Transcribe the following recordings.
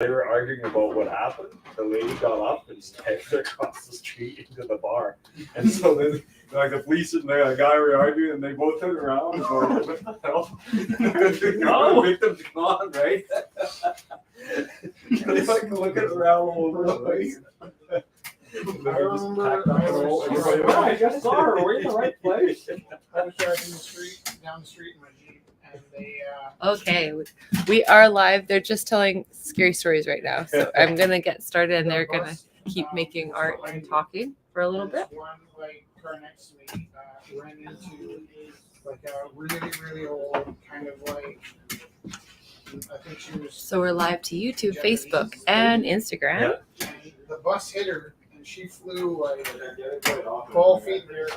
They were arguing about what happened. The lady got up and stepped across the street into the bar. And so then, like, the police and the guy were arguing, and they both turned around and go, what the hell? The victim's gone, right? They like look around all over the place. I just saw her. We're in the right place. I was driving down the street in my Jeep, and they. Okay, we are live. They're just telling scary stories right now. So I'm going to get started and they're going to keep making art and talking for a little bit. One like car next to me ran into like a really old kind of like. I think she was. So we're live to YouTube, Facebook, and Instagram. And the bus hit her, and she flew like 12 feet there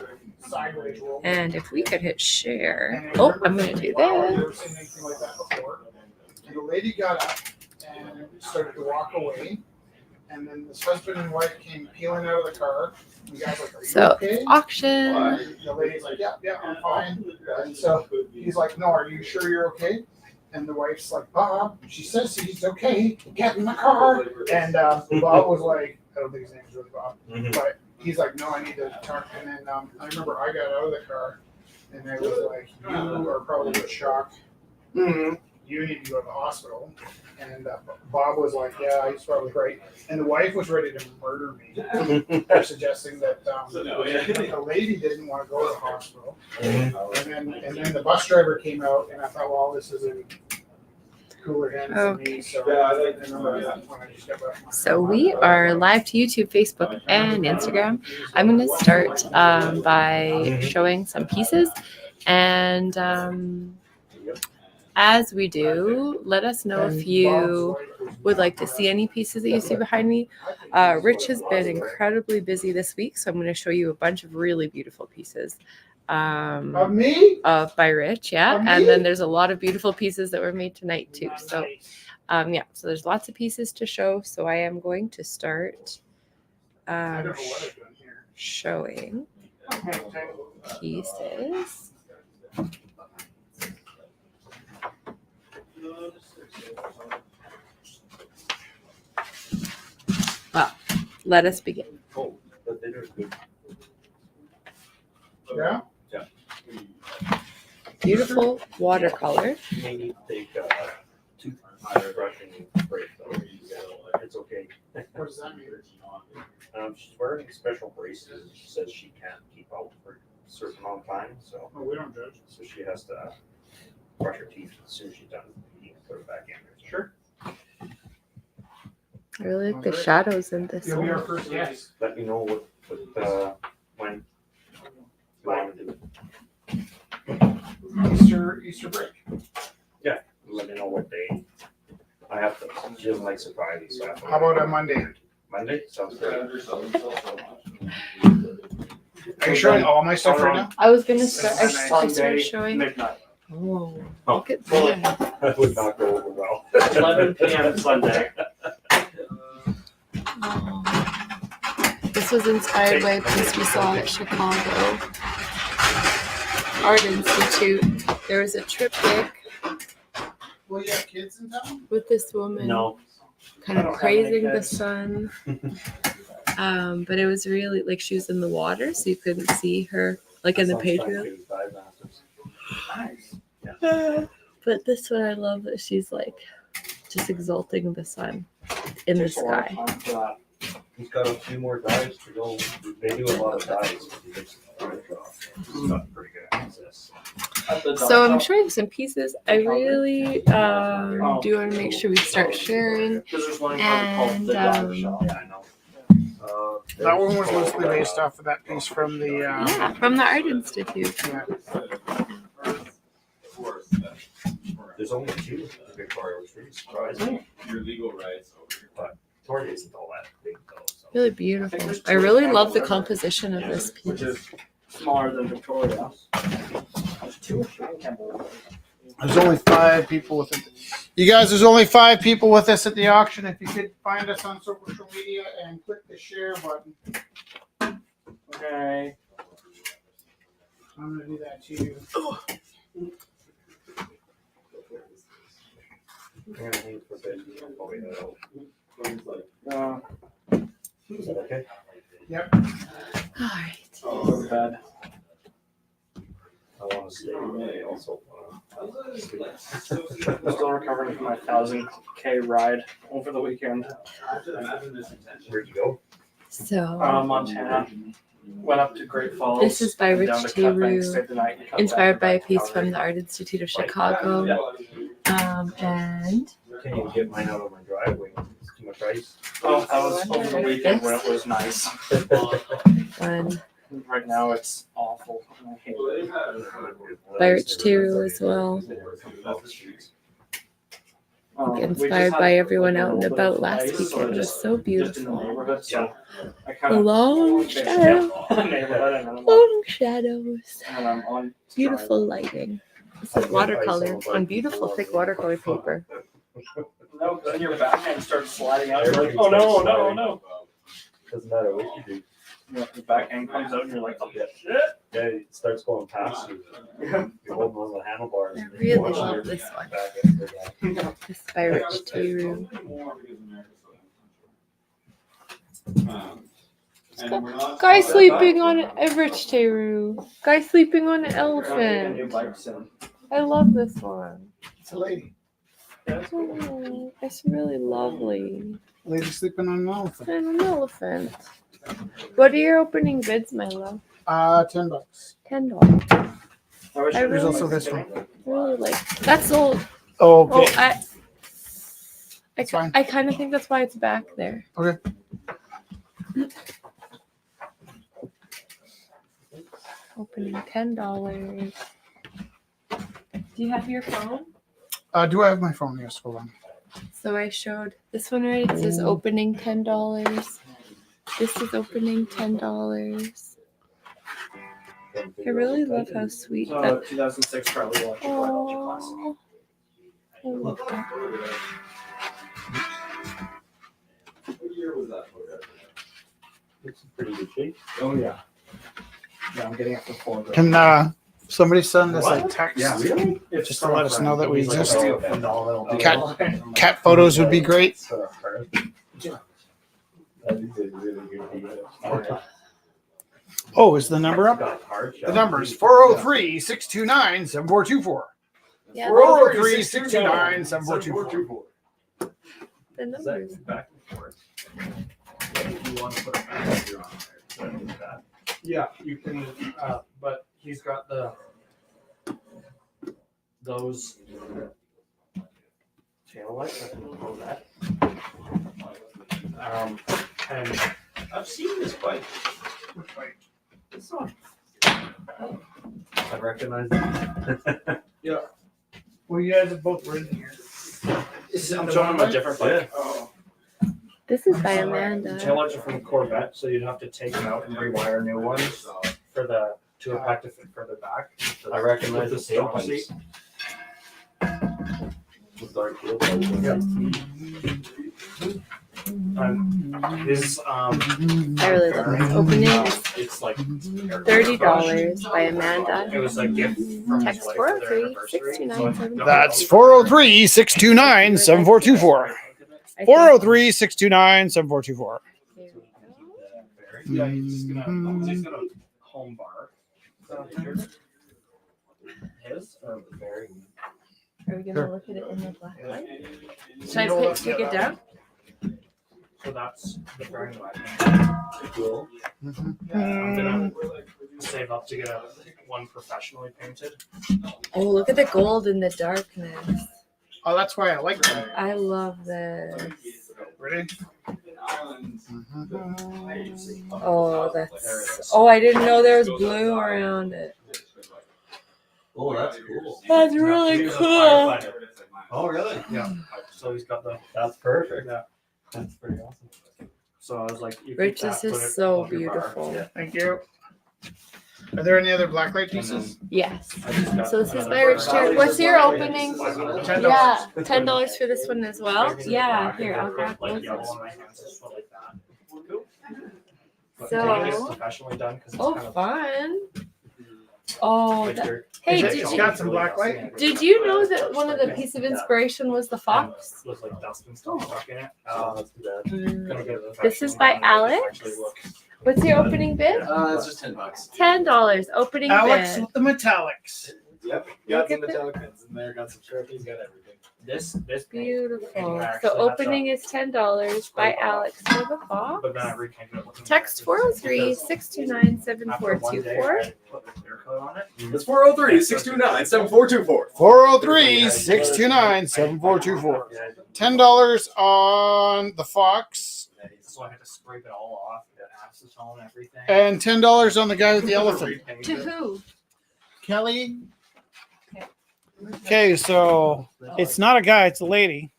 sideways. And if we could hit share. And Oh, I'm going to do I've never this. seen anything like that before. And the lady got up and started to walk away. And then this husband and wife came peeling out of the car. The guy's like, "Are you So okay?" auction. And the lady's like, "Yeah, I'm fine." And so he's like, "No, are you sure you're okay?" And the wife's like, "Bob, she says he's okay. Get in the car." And Bob was like, I don't think his name is really Bob, but he's like, "No, I need to talk." And then I remember I got out of the car, and I was like, "You are probably in shock. You need to go to the hospital." And Bob was like, "Yeah, he's probably right." And the wife was ready to murder me for suggesting that the lady didn't want to go to the hospital. And then the bus driver came out, and I thought, well, this is in cooler hands than me. So I remember that when I just got back. So we are live to YouTube, Facebook, and Instagram. I'm going to start by showing some pieces. And as we do, let us know if you would like to see any pieces that you see behind me. Rich has been incredibly busy this week, so I'm going to show you a bunch of really beautiful pieces. Of me? By Rich, yeah. Of me? And then there's a lot of beautiful pieces that were made tonight too. So yeah, so there's lots of pieces to show. So I am going to start I don't know what I've done here. showing pieces. Well, let us begin. Oh, the dinner's good. Yeah? Beautiful watercolor. You may need to take toothbrush and break though. It's okay. What does that mean? She's wearing special braces. She says she can't keep out for a certain amount of time, so Oh, we don't judge. she has to brush her teeth as soon as she's done eating and put it back in. Sure. I really like the shadows in this You'll be our one. first guest. Let me know when you want to do it. Easter break. Let me know what day. I have to. She doesn't like surprises. So I have to How about a Monday? Monday? Sounds great. Are you showing all my stuff right now? I was gonna start. I Sunday, started showing. midnight. Oh, Oh. look at that! That would not go over well. 11 p.m. Sunday. Oh. This was inspired by a piece we saw at Chicago Art Institute. There was a triptych Well, you have kids in town? with this woman No. kind I of don't have praising any the kids. sun. But it was really like she was in the water, so you couldn't see her like in the Patreon. Nice. But this one I love that she's like just exalting the sun in the Takes a lot of sky. time for that. He's got a few more dies to go. They do a lot of dies. It's not pretty good at this. At the So I'm dog showing some pieces. I really do want to make sure we start sharing. shop. 'Cause there's one called the dog shop. Yeah, I know. That one was loosely based off of that piece from the. Yeah, from the Art Institute. Yeah. There's only two in Victoria, which really surprising. Your legal rights over here. Victoria isn't all that big though. So. Really beautiful. I really love the composition of this Which piece. is smaller than Victoria. There's 2 or 3 in Campbell. There's only 5 people with it. You guys, there's only 5 people with us at the auction. If you could find us on social media and click the share button. Okay. I'm gonna do that too. I'm gonna hang for a bit. Oh, wait, no. Is that okay? All right. Go to bed. I want to stay. I also want to sleep. I'm still recovering from my 1,000K ride over the weekend. Where'd you go? So Montana. Went up to Great Falls. this is by and Rich down to T. Cut Bank, Rue, stayed the night, and cut inspired back by a to piece Calgary. from the Art Institute of Chicago. And Can't even get mine out of my driveway. It's too much ice. Oh, that was over the weekend when it was nice. one Right now it's awful. I hate it. by Rich T. Rue as well. We just Inspired had, by everyone like, a out and little bit about of last ice, weekend. so It was just- so Just in the beautiful. neighborhood, so I A kind of long shadow, neighborhood, and then I'm on, long shadows, and I'm on beautiful lighting. This is watercolor on beautiful thick watercolor paper. No, because then your backhand starts sliding out. You're like, oh no, no, no. Doesn't matter what you do. Yeah, the backhand comes out and you're like, oh shit. Yeah, it starts going past you. You're holding on the handlebars. I and really watching love your this one. back end go down. This is by Rich T. Rue. Guy sleeping on a Rich T. Rue. Guy sleeping on an I'm getting a new elephant. bike soon. I love this one. It's a lady. Oh, it's really lovely. Lady sleeping on an elephant. And an elephant. What are your opening bids, my love? $10. $10. I wish I it was There's also like- this one. Really like that's old. Oh, Oh, okay. It's fine. I kind of think that's why it's back there. Okay. Opening $10. Do you have your phone? Do I have my phone? Yes, hold on. So I showed this one right. It says opening $10. This is opening $10. I really love how sweet So that. 2006 Charlie Watch Classic. Oh, I love that. What year was that photo? It's in pretty good shape. Oh yeah. Yeah, I'm getting it for $4. Can somebody send us a What? text? Yeah. Really? It's Just to let us know that we exist. Cat. Cat photos would be great. So hard. That is a really good deal. Oh, is the number up? Got hard The shot. number is 403-629-7424. Yeah, 403-629-7424. the Is numbers. that back and forth? If you want to put a factor on there, so like that. Yeah, you can, but he's got those tail lights. I don't know that. And I've seen this bike. This one. I recognize it. Well, you guys have both ridden here. I'm showing him a different bike. This is by The Amanda. tail lights are from Corvette, so you'd have to take them out and rewire new ones for the to a pack to fit further back. I recognize the tail With the lights. With our tail lights. His I really love this. Opening is it's like $30 by Amanda. It was a gift from his Text wife for their 403-629-7424. anniversary. That's 403-629-7424. 403-629-7424. Yeah, he's got a home bar. His or the Barry? Are we gonna look at it in the black light? Should I take it down? So that's the Barry wagon. Cool. I'm gonna save up to get one professionally painted. Oh, look at the gold in the darkness. Oh, that's why I like that. I love this. Ready? Oh, that's. Oh, I didn't know there was blue around it. Oh, that's cool. That's He really was a cool. firefighter. Oh, really? Yeah. So he's got the. That's perfect. Yeah. That's pretty awesome. So I was like, you Rich, keep this that, is put it so above your bar. beautiful. Yeah. Thank you. Are there any other blacklight pieces? Yes. I just got So this is another by Rich bar. Terry. What's your opening? $10. Yeah, $10 for this one as well. Yeah, here I'll grab Like both. yellow on my hands, just like that. But So- mine is professionally done because it's Oh, kind of fun! Oh, Like that- you're- hey, Is it- did it's you got some black light? did you know that one of the piece of inspiration was the fox? With like dust and stuff stuck in it. That's too bad. Gonna get it This is by professionally done, Alex. actually look- What's your opening bid? It's just $10. $10 opening Alex bid. with the metallics. Yep. Look Got at some the- metallic pins in there. Got some Sharpies. Got everything. This paint, Beautiful. Actually, So opening is $10 by Alex for the fox. but then I repainted it looking Text black. 403-629-7424. After one day, I put the clear coat on it. It's 403-629-7424. 403-629-7424. $10 on the Fox So I had to scrape it all off, the acetone and everything. and $10 on the guy with the elephant. To who? Kelly. Okay, so it's not a guy, it's a lady.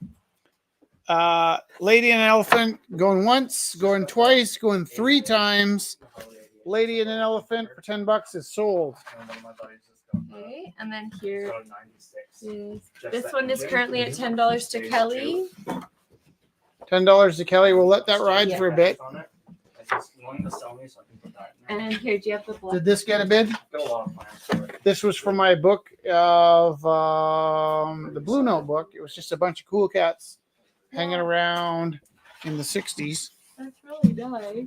Lady and an elephant going once, going twice, going 3 times. Lady and an elephant for $10 is sold. Okay, and then here So 96. is Just this that one is engine. currently at $10 to Kelly. $10 to Kelly. We'll let that ride Yeah. for a bit. On it. I just willing to sell me so I can put that in there. And here, do you have the black? Did this get a bid? Got a lot of plans for it. This was for my book of the Blue Note book. It was just a bunch of cool cats hanging around in the 60s. That's really nice.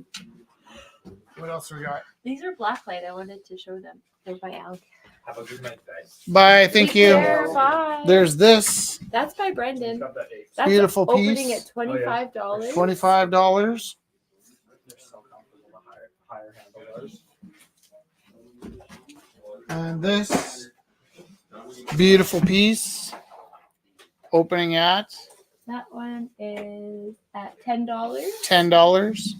What else we got? These are blacklight. I wanted to show them. They're by Alex. Have a good night, guys. Bye. Thank Take you. care, bye. There's this That's by Brendan. Got that ape. That's beautiful opening piece. at $25. $25. They're so comfortable, the higher handlebars. And this beautiful piece opening at That one is at $10. $10.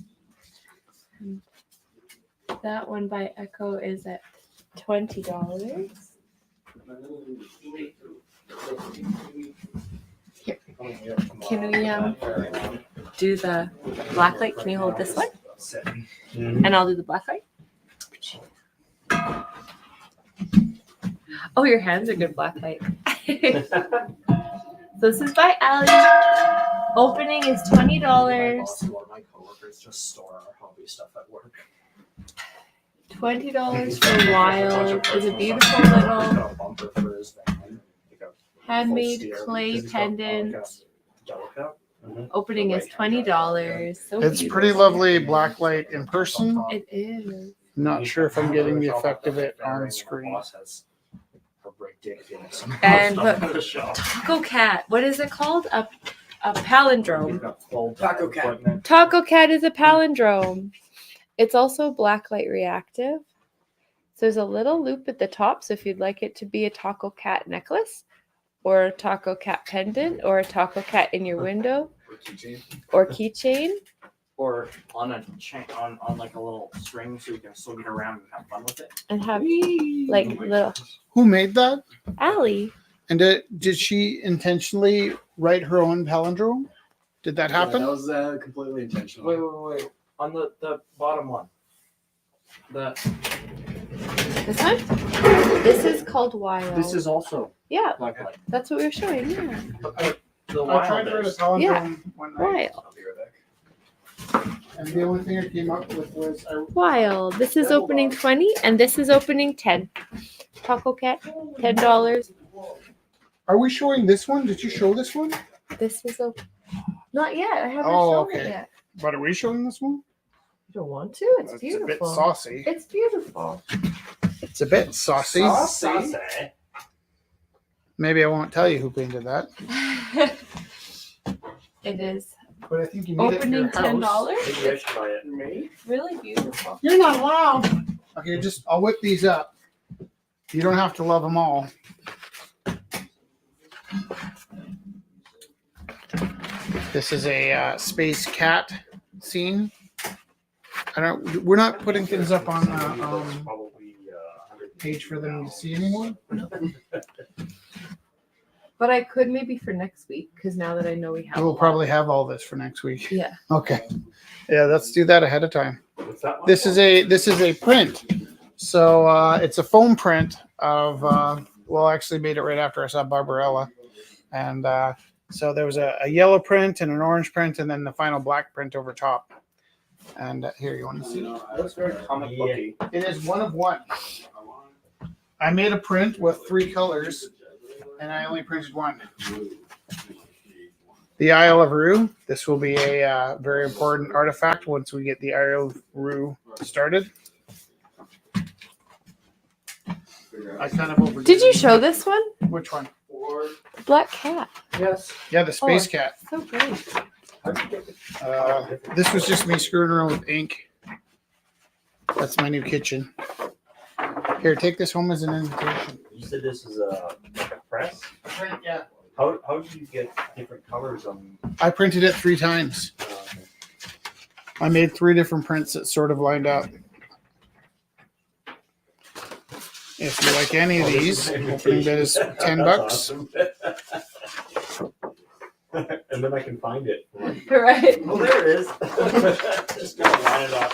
That one by Echo is at $20. Here, can we do the black light? Can you hold this one? Sitting. And I'll do the black light. Oh, your hands are good black light. So this is by Ali. Opening is $20. One of my coworkers just store our hobby stuff at work. $20 for Wild. It's a beautiful little Got a bumper for his van, like a handmade full steer, clay because he's got, pendant. like, a yellow cap. Opening is $20. So It's beautiful. pretty lovely black light in person. It is. Not sure if I'm getting the effect of it on My screen. boss has a ridiculous amount And of but- stuff in the shop. Taco Cat. What is it called? A palindrome. We've got full Taco Cat. equipment. Taco Cat is a palindrome. It's also blacklight reactive. So there's a little loop at the top. So if you'd like it to be a Taco Cat necklace, or a Taco Cat pendant, or a Taco Cat in your window, or keychain, Or on a chain, on like a little string, so you can swing it around and have fun with it. and have like little Who made that? Allie. And did she intentionally write her own palindrome? Did that happen? That was completely intentional. Wait. On the bottom one. This one? This is called Wild. This is also yeah, black light. that's what we were showing. Yeah, The I tried wild for the is. palindrome Yeah. one night, Wild. I'll be right back. and the only thing I came up with was Wild. This is opening 20 and this is opening 10. Taco Cat, $10. Are we showing this one? Did you show this one? This is not yet. I haven't Oh, shown it okay. yet. But are we showing this one? You don't want to? It's a bit beautiful. saucy. It's beautiful. It's a bit saucy. Saucy. Maybe I won't tell you who painted that. It is But I think you need opening it in your house. $10. Maybe I should buy it. Me? Really beautiful. You're not allowed. Okay, I'll whip these up. You don't have to love them all. This is a space cat scene. We're not putting things up on the Probably page for them to see anymore. But I could maybe for next week because now that I know we have. We'll probably have all this for next week. Yeah. Okay. Yeah, let's do that ahead of time. What's that one? This is a print. So it's a foam print of I actually made it right after I saw Barbarella. And so there was a yellow print and an orange print and then the final black print over top. And here, you want to see? It looks very comic booky. It is one of one. I made a print with 3 colors, and I only printed 1. The Isle of Rue. This will be a very important artifact once we get the Isle of Rue started. I kind of overdid. Did you show this one? Which one? Black cat. Yes. Yeah, the Space Cat. So great. This was just me screwing around with ink. That's my new kitchen. Here, take this home as an invitation. You said this is a press? Print, yeah. How do you get different colors on? I printed it 3 times. I made 3 different prints that sort of lined up. If you like any of these, opening bid is $10. Awesome. And then I can find it. Right. Oh, there it is. Just gotta line it up.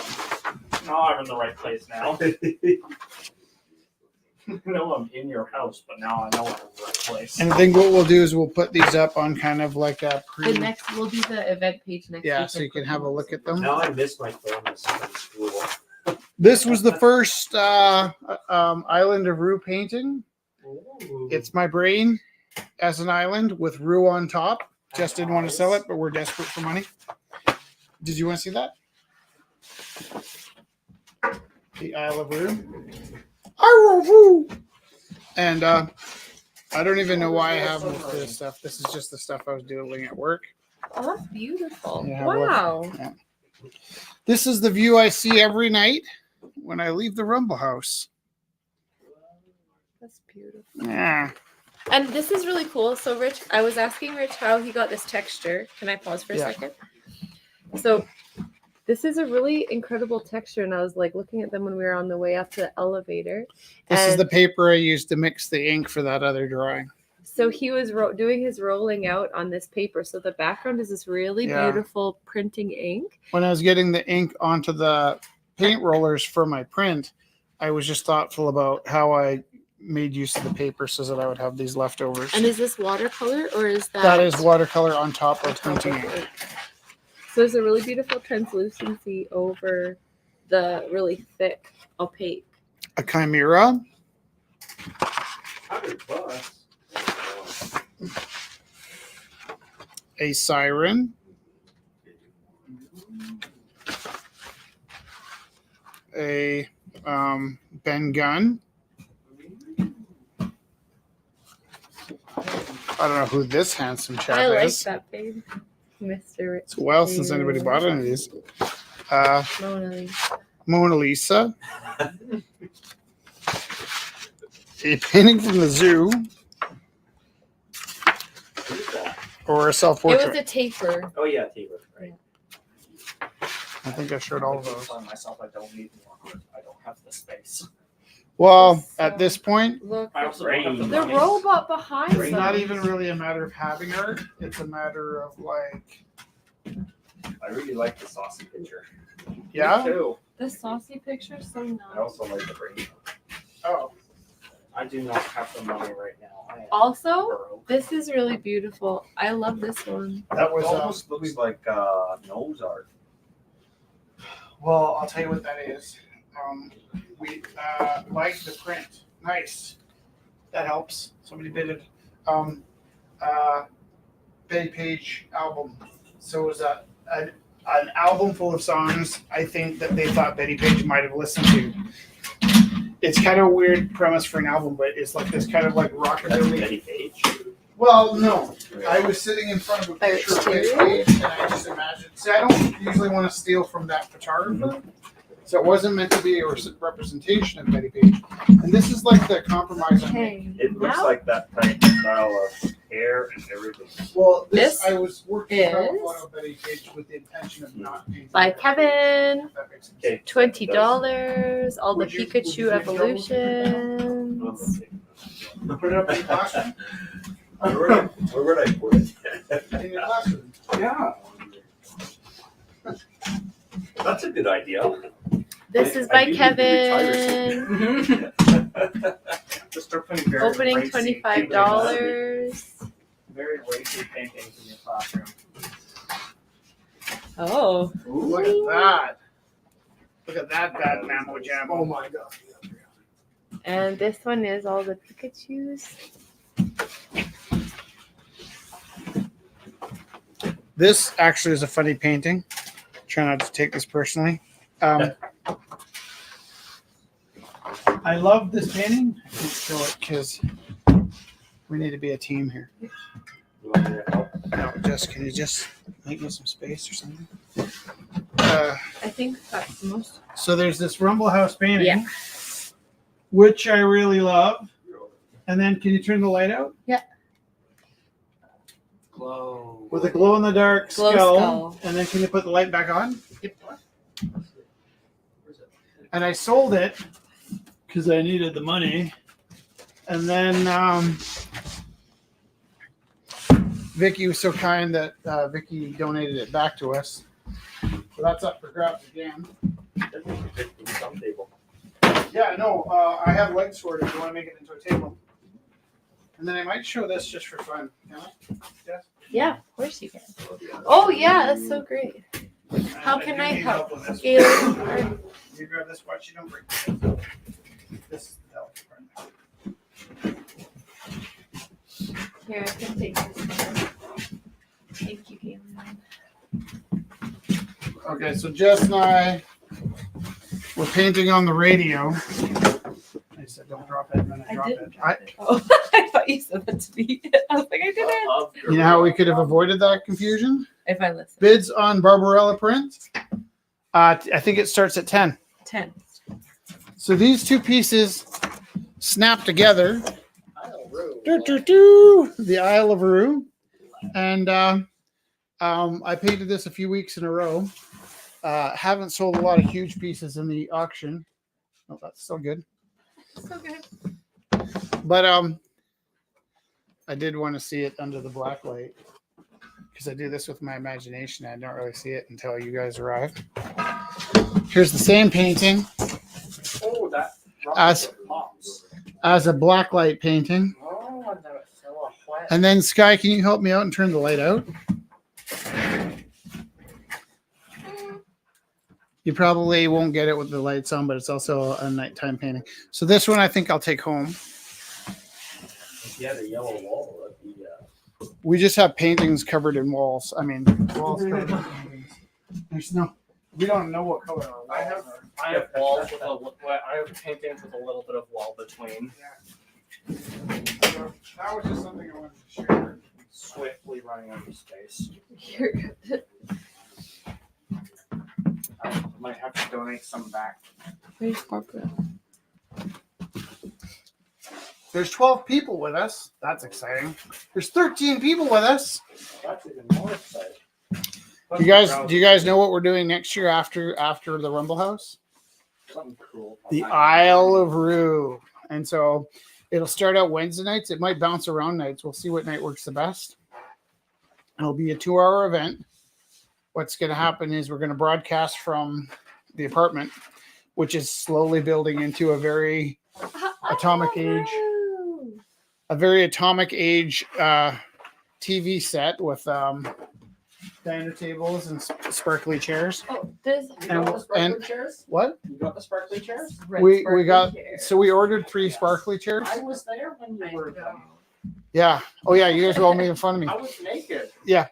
Oh, I'm in the right place now. No, I'm in your house, but now I know I'm in the right place. And I think what we'll do is we'll put these up on kind of like a The next will be the event page next yeah, week. so you can have a look at them. Now I miss my thermos from school. This was the first Island of Rue painting. It's my brain as an island with Rue on top. Just didn't want to sell it, but we're desperate for money. Did you want to see that? The Isle of Rue. Isle of Rue. And I don't even know why I have most of this stuff. This is just the stuff I was doing at work. Oh, that's beautiful. Yeah, well, wow. yeah. This is the view I see every night when I leave the Rumble House. That's beautiful. Yeah. And this is really cool. So Rich, I was asking Rich how he got this texture. Can I pause for a Yeah. second? So this is a really incredible texture. And I was like looking at them when we were on the way up to the elevator. This is And the paper I used to mix the ink for that other drawing. so he was doing his rolling out on this paper. So the background is this really Yeah. beautiful printing ink. When I was getting the ink onto the paint rollers for my print, I was just thoughtful about how I made use of the paper so that I would have these leftovers. And is this watercolor or is that? That is watercolor on top on of top printing of ink. it? So there's a really beautiful translucency over the really thick opaque. A chimera, $100. a siren, a Ben Gunn. I don't know who this handsome chap I like is. that babe. Mr. It's a while since anybody bought any of these. Mona Lisa. Mona Lisa. A painting from the zoo. Or a It was self-portrait. a taper. Oh yeah, Taylor. Right. I think I showed all of those. I myself, I don't need more. I don't have the space. Well, at this point, Look. I also don't have the The money. robot behind it's them. not even really a matter of having art. It's a matter of like, I really like the saucy picture. yeah. Me too. The saucy picture is so I nice. also like the brain. Oh, I do not have the money right now. I am Also, broke. this is really beautiful. I love this one. that was almost looks like nose art. Well, I'll tell you what that is. We like the print. Nice. That helps. Somebody did it. Betty Page album. So it was an album full of songs I think that they thought Betty Page might have listened to. It's kind of a weird premise for an album, but it's like this kind of like That's rockabilly. Betty Page. Well, no. I was sitting in front of a picture of Betty Page, and I just imagined. See, I don't usually want to steal from that photographer, so it wasn't meant to be a representation of Betty Page. And this is like the compromise I made. Okay. It looks now like that type of style of hair and everything. Well, this This I was working from a is- photo of Betty Page with the intention of not painting by it. Kevin. If that makes sense. Okay. $20. All the Would you- Pikachu would you make evolutions. Put it up in your classroom. Where would I put it? In your classroom. Yeah. That's a good idea. This is I by do need to retire Kevin. Just opening very Opening racy $25. Very racy paintings in your classroom. Oh. Look at that. Look at that bad mammo jammo. Oh my god. And this one is all the Pikachus. This actually is a funny painting. Try not to take this personally. I love this painting. I can't show it because we need to be a team here. You want me to help? No, can you just make me some space or something? I think that's the most. So there's this Rumble House painting, Yeah. which I really love. And then can you turn the light out? Glow. With a glow in the dark Glow skull. skull. And then can you put the light back on? Yep. And I sold it because I needed the money. And then Vicky was so kind that Vicky donated it back to us. So that's up for grabs again. Some table. Yeah, no, I have legs for it if you want to make it into a table. And then I might show this just for fun. Can I? Yes? Yeah, of course you can. Oh yeah, that's so great. How can I do need help? with this. Galen? You grab this, watch you don't break this. Is the delicate part. Here, I can take this one. Thank you, Galen. Okay, so Jess and I were painting on the radio. I said, don't drop it, and then I dropped it. Oh, I thought you said that to me. I was like, I didn't. You know how we could have avoided that confusion? If I listen. Bids on Barbarella print. I think it starts at 10. 10. So these two pieces snap together. The Isle of Rue. And I painted this a few weeks in a row. Haven't sold a lot of huge pieces in the auction. Oh, that's still good. So good. But I did want to see it under the black light because I do this with my imagination. I don't really see it until you guys arrive. Here's the same painting Oh, that. As- as a black light painting. Oh, and then it's so wet. And then Sky, can you help me out and turn the light out? You probably won't get it with the lights on, but it's also a nighttime painting. So this one I think I'll take home. Yeah, the yellow wall. That'd be, We just have paintings covered in walls. I mean, walls covered in paintings. There's no, we don't know what color our walls I have- are. I have walls with I have paintings with a little bit of wall between. So that was just something I wanted to share. Swiftly running out of space. Here. I might have to donate some back. Where's Barbara? There's 12 people with us. That's exciting. There's 13 people with us. That's even more exciting. Do you guys know what we're doing next year after the Rumble House? Something cool. The Isle of Rue. And so it'll start out Wednesday nights. It might bounce around nights. We'll see what night works the best. It'll be a 2-hour event. What's going to happen is we're going to broadcast from the apartment, which is slowly building into a very atomic age TV set with diner tables and sparkly chairs. Oh, this. You got the sparkly chairs? What? You got the sparkly chairs? We got, so we ordered 3 sparkly chairs. I was there when you were. Yeah. Oh yeah, you guys were all making fun of me. I was naked. Yeah.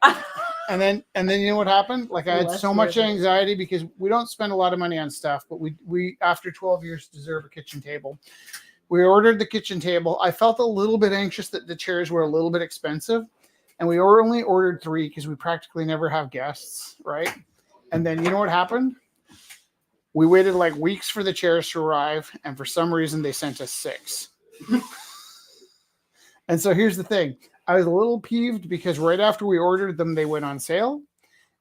And then you know what happened? Like I had so much anxiety because we don't spend a lot of money on stuff, but we after 12 years deserve a kitchen table. We ordered the kitchen table. I felt a little bit anxious that the chairs were a little bit expensive, and we only ordered 3 because we practically never have guests, right? And then you know what happened? We waited like weeks for the chairs to arrive, and for some reason they sent us 6. And so here's the thing. I was a little peeved because right after we ordered them, they went on sale.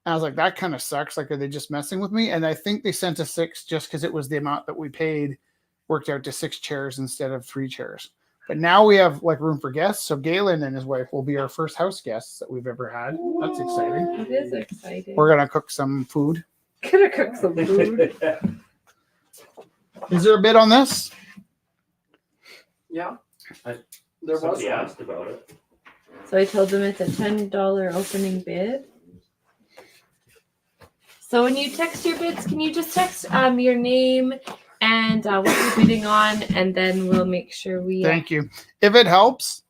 And I was like, that kind of sucks. Like, are they just messing with me? And I think they sent us 6 just because it was the amount that we paid worked out to 6 chairs instead of 3 chairs. But now we have like room for guests. So Galen and his wife will be our first house guests that we've ever had. That's exciting. It is exciting. We're going to cook some food. Gonna cook some food. Is there a bid on this? Yeah. I- There was Somebody one. asked about it. So I told them it's a $10 opening bid. So when you text your bids, can you just text your name and and what you're bidding on, and then we'll make sure we. Thank you. If it helps,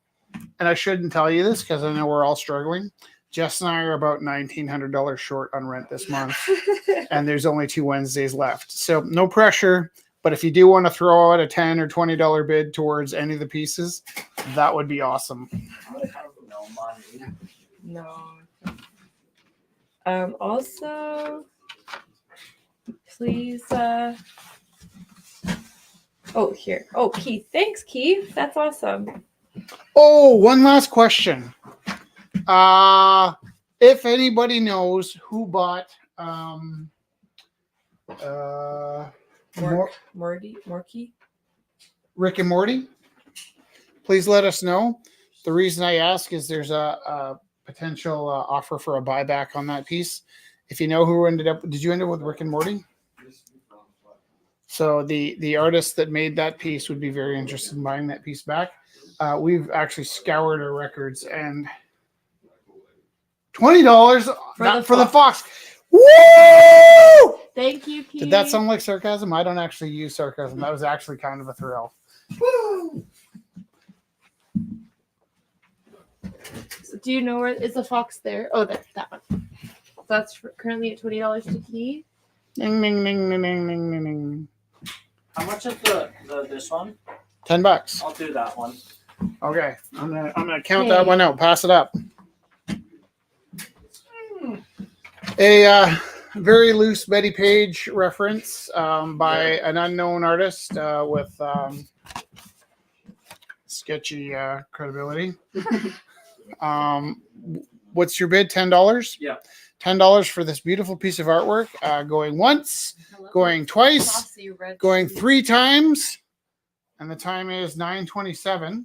and I shouldn't tell you this because I know we're all struggling. Jess and I are about $1,900 short on rent this month, and there's only 2 Wednesdays left. So no pressure. But if you do want to throw out a $10 or $20 bid towards any of the pieces, that would be awesome. No. Also, please. Oh, here. Oh, Keith. Thanks, Keith. That's awesome. Oh, one last question. If anybody knows who bought Morky. Rick and Morty, please let us know. The reason I ask is there's a potential offer for a buyback on that piece. If you know who did you end up with Rick and Morty? So the artist that made that piece would be very interested in buying that piece back. We've actually scoured our records and $20 for the Fox. Woo! Thank you, Keith. Did that sound like sarcasm? I don't actually use sarcasm. That was actually kind of a thrill. Woo! Do you know where is the Fox there? Oh, that one. That's currently at $20 to Keith. Ding, ding, ding, ding, ding, ding, ding, ding. How much is the this one? $10. I'll do that one. Okay, I'm gonna count that one out. Pass it up. A very loose Betty Page reference by an unknown artist with sketchy credibility. What's your bid? $10? Yeah. $10 for this beautiful piece of artwork. Going once, going twice, going 3 times, and the time is 9:27.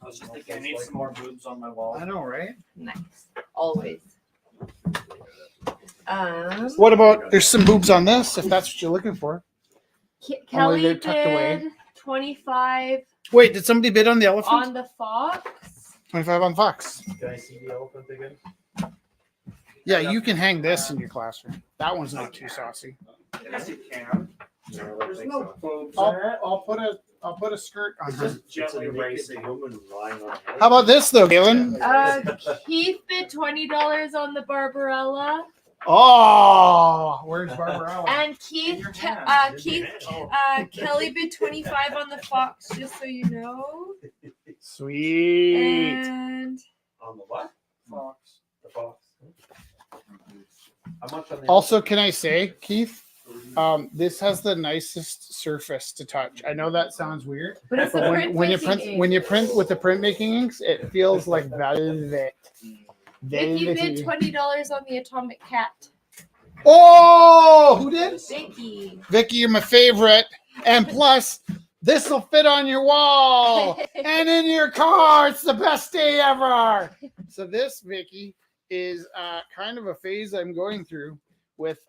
I was just thinking I need some more boobs on my wall. I know, right? Nice. Always. What about there's some boobs on this if that's what you're looking for? Kelly they're tucked away. bid 25 Wait, did somebody bid on the elephant? on the Fox. 25 on Fox. Can I see the elephant again? Yeah, you can hang this in your classroom. That one's not too saucy. Yes, you can. There's no boobs in it. I'll put a skirt on her. Just gently racing. How about this though, Galen? Keith bid $20 on the Barbarella, Oh, where's Barbara? and Keith In your hand. Kelly bid 25 on the Fox. Just so you know. Sweet. And On the what? Fox. The Fox. How much on the Also, can I say, Keith, this has the nicest surface to touch. I know that sounds weird, but it's the but when you print with the printmaking inks, it feels like velvet. Vicky bid $20 on the Atomic Cat. Oh, who did? Vicky. Vicky, you're my favorite. And plus, this will fit on your wall and in your car. It's the best day ever. So this, Vicky, is kind of a phase I'm going through with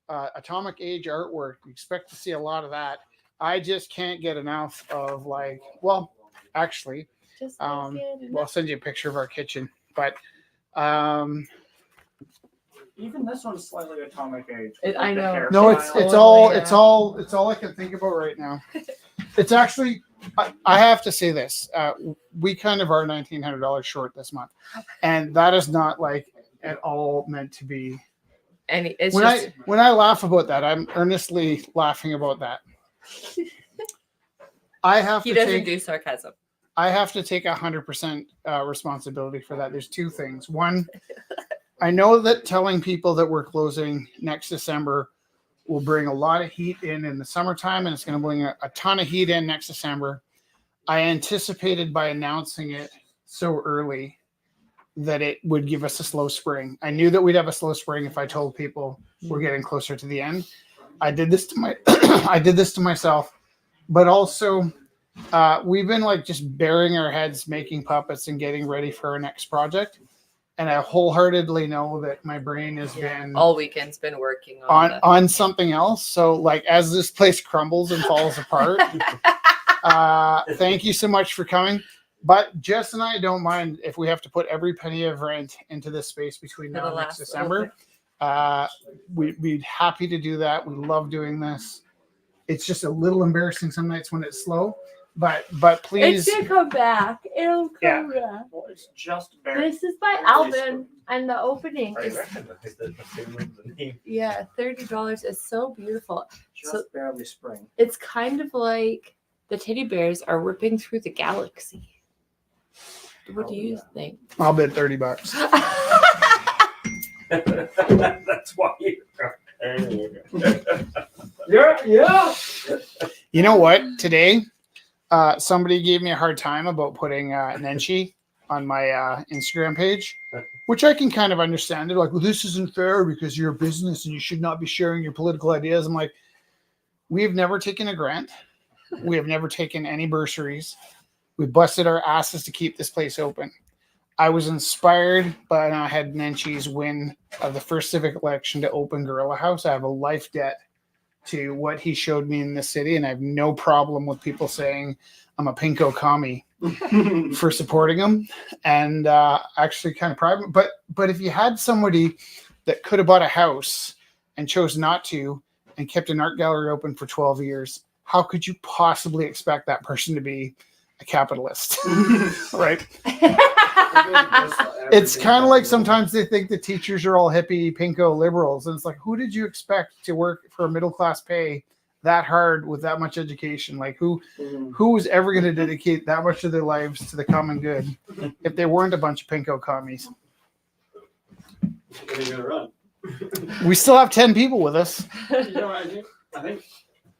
Atomic Age artwork. We expect to see a lot of that. I just can't get enough of actually, Just well, I'll send you a picture of our kitchen, but Even this one's slightly Atomic Age. I know. no, it's all I can think about right now. It's actually, I have to say this. We kind of are $1,900 short this month, and that is not like at all meant to be. And it's When I laugh about that, I'm earnestly laughing about that. he doesn't do sarcasm. I have to take 100% responsibility for that. There's 2 things. One, I know that telling people that we're closing next December will bring a lot of heat in the summertime, and it's going to bring a ton of heat in next December. I anticipated by announcing it so early that it would give us a slow spring. I knew that we'd have a slow spring if I told people we're getting closer to the end. I did this to myself, but also we've been just burying our heads making puppets and getting ready for our next project. And I wholeheartedly know that my brain has been All weekend's been working on something else. So as this place crumbles and falls apart, thank you so much for coming. But Jess and I don't mind if we have to put every penny of rent into this space between now and next December. We'd be happy to do that. We love doing this. It's just a little embarrassing some nights when it's slow. But It's please, gonna come back. It'll come back. Well, it's just barely. This is by Alvin, and the opening I is recognized it as soon as the name. $30. It's so beautiful. Just barely spring. It's kind of like the teddy bears are ripping through the galaxy. What do you think? I'll bet $30. That's why you. Yeah. You know what? Today, somebody gave me a hard time about putting Nenshi on my Instagram page, which I can kind of understand. They're like, well, this isn't fair because you're a business and you should not be sharing your political ideas. I'm like, we've never taken a grant. We have never taken any bursaries. We busted our asses to keep this place open. I was inspired by I had Nenshi's win of the first civic election to open Gorilla House. I have a life debt to what he showed me in this city, and I have no problem with people saying I'm a pinko commie for supporting him, and actually kind of proud. But if you had somebody that could have bought a house and chose not to and kept an art gallery open for 12 years, how could you possibly expect that person to be a capitalist? Right? It's kind of like sometimes they think the teachers are all hippie pinko liberals, and it's like, who did you expect to work for a middle class pay that hard with that much education? Like who was ever going to dedicate that much of their lives to the common good if they weren't a bunch of pinko commies? What are you gonna run? We still have 10 people with us. You know, I think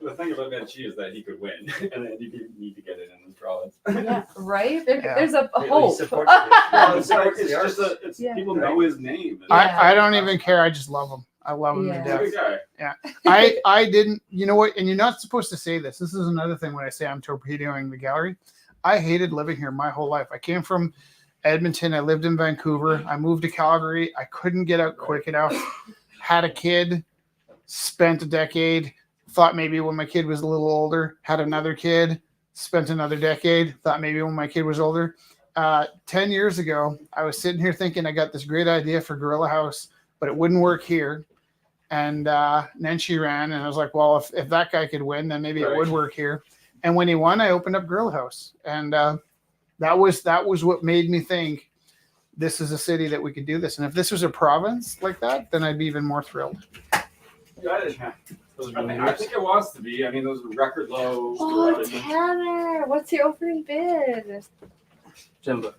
the thing about Menchie is that he could win, and then he didn't need to get it in the province. Yeah, right? Yeah. There's a Really hope. supports the- Well, it's like, supports it's the just arts. it's Yeah. people know his name. I don't even care. I just love him. I love him Yeah. to He's a death. good guy. I didn't, you know what? And you're not supposed to say this. This is another thing when I say I'm torpedoing the gallery. I hated living here my whole life. I came from Edmonton. I lived in Vancouver. I moved to Calgary. I couldn't get out quick enough. Had a kid, spent a decade, thought maybe when my kid was a little older, had another kid, spent another decade, thought maybe when my kid was older. 10 years ago, I was sitting here thinking I got this great idea for Gorilla House, but it wouldn't work here. And then she ran, and I was like, well, if that guy could win, then maybe it would work here. And when he won, I opened up Gorilla House. And that was what made me think this is a city that we could do this. And if this was a province like that, then I'd be even more thrilled. I think it wants to be. I mean, those are record low. Oh, Tanner, what's your opening bid? Jimbo.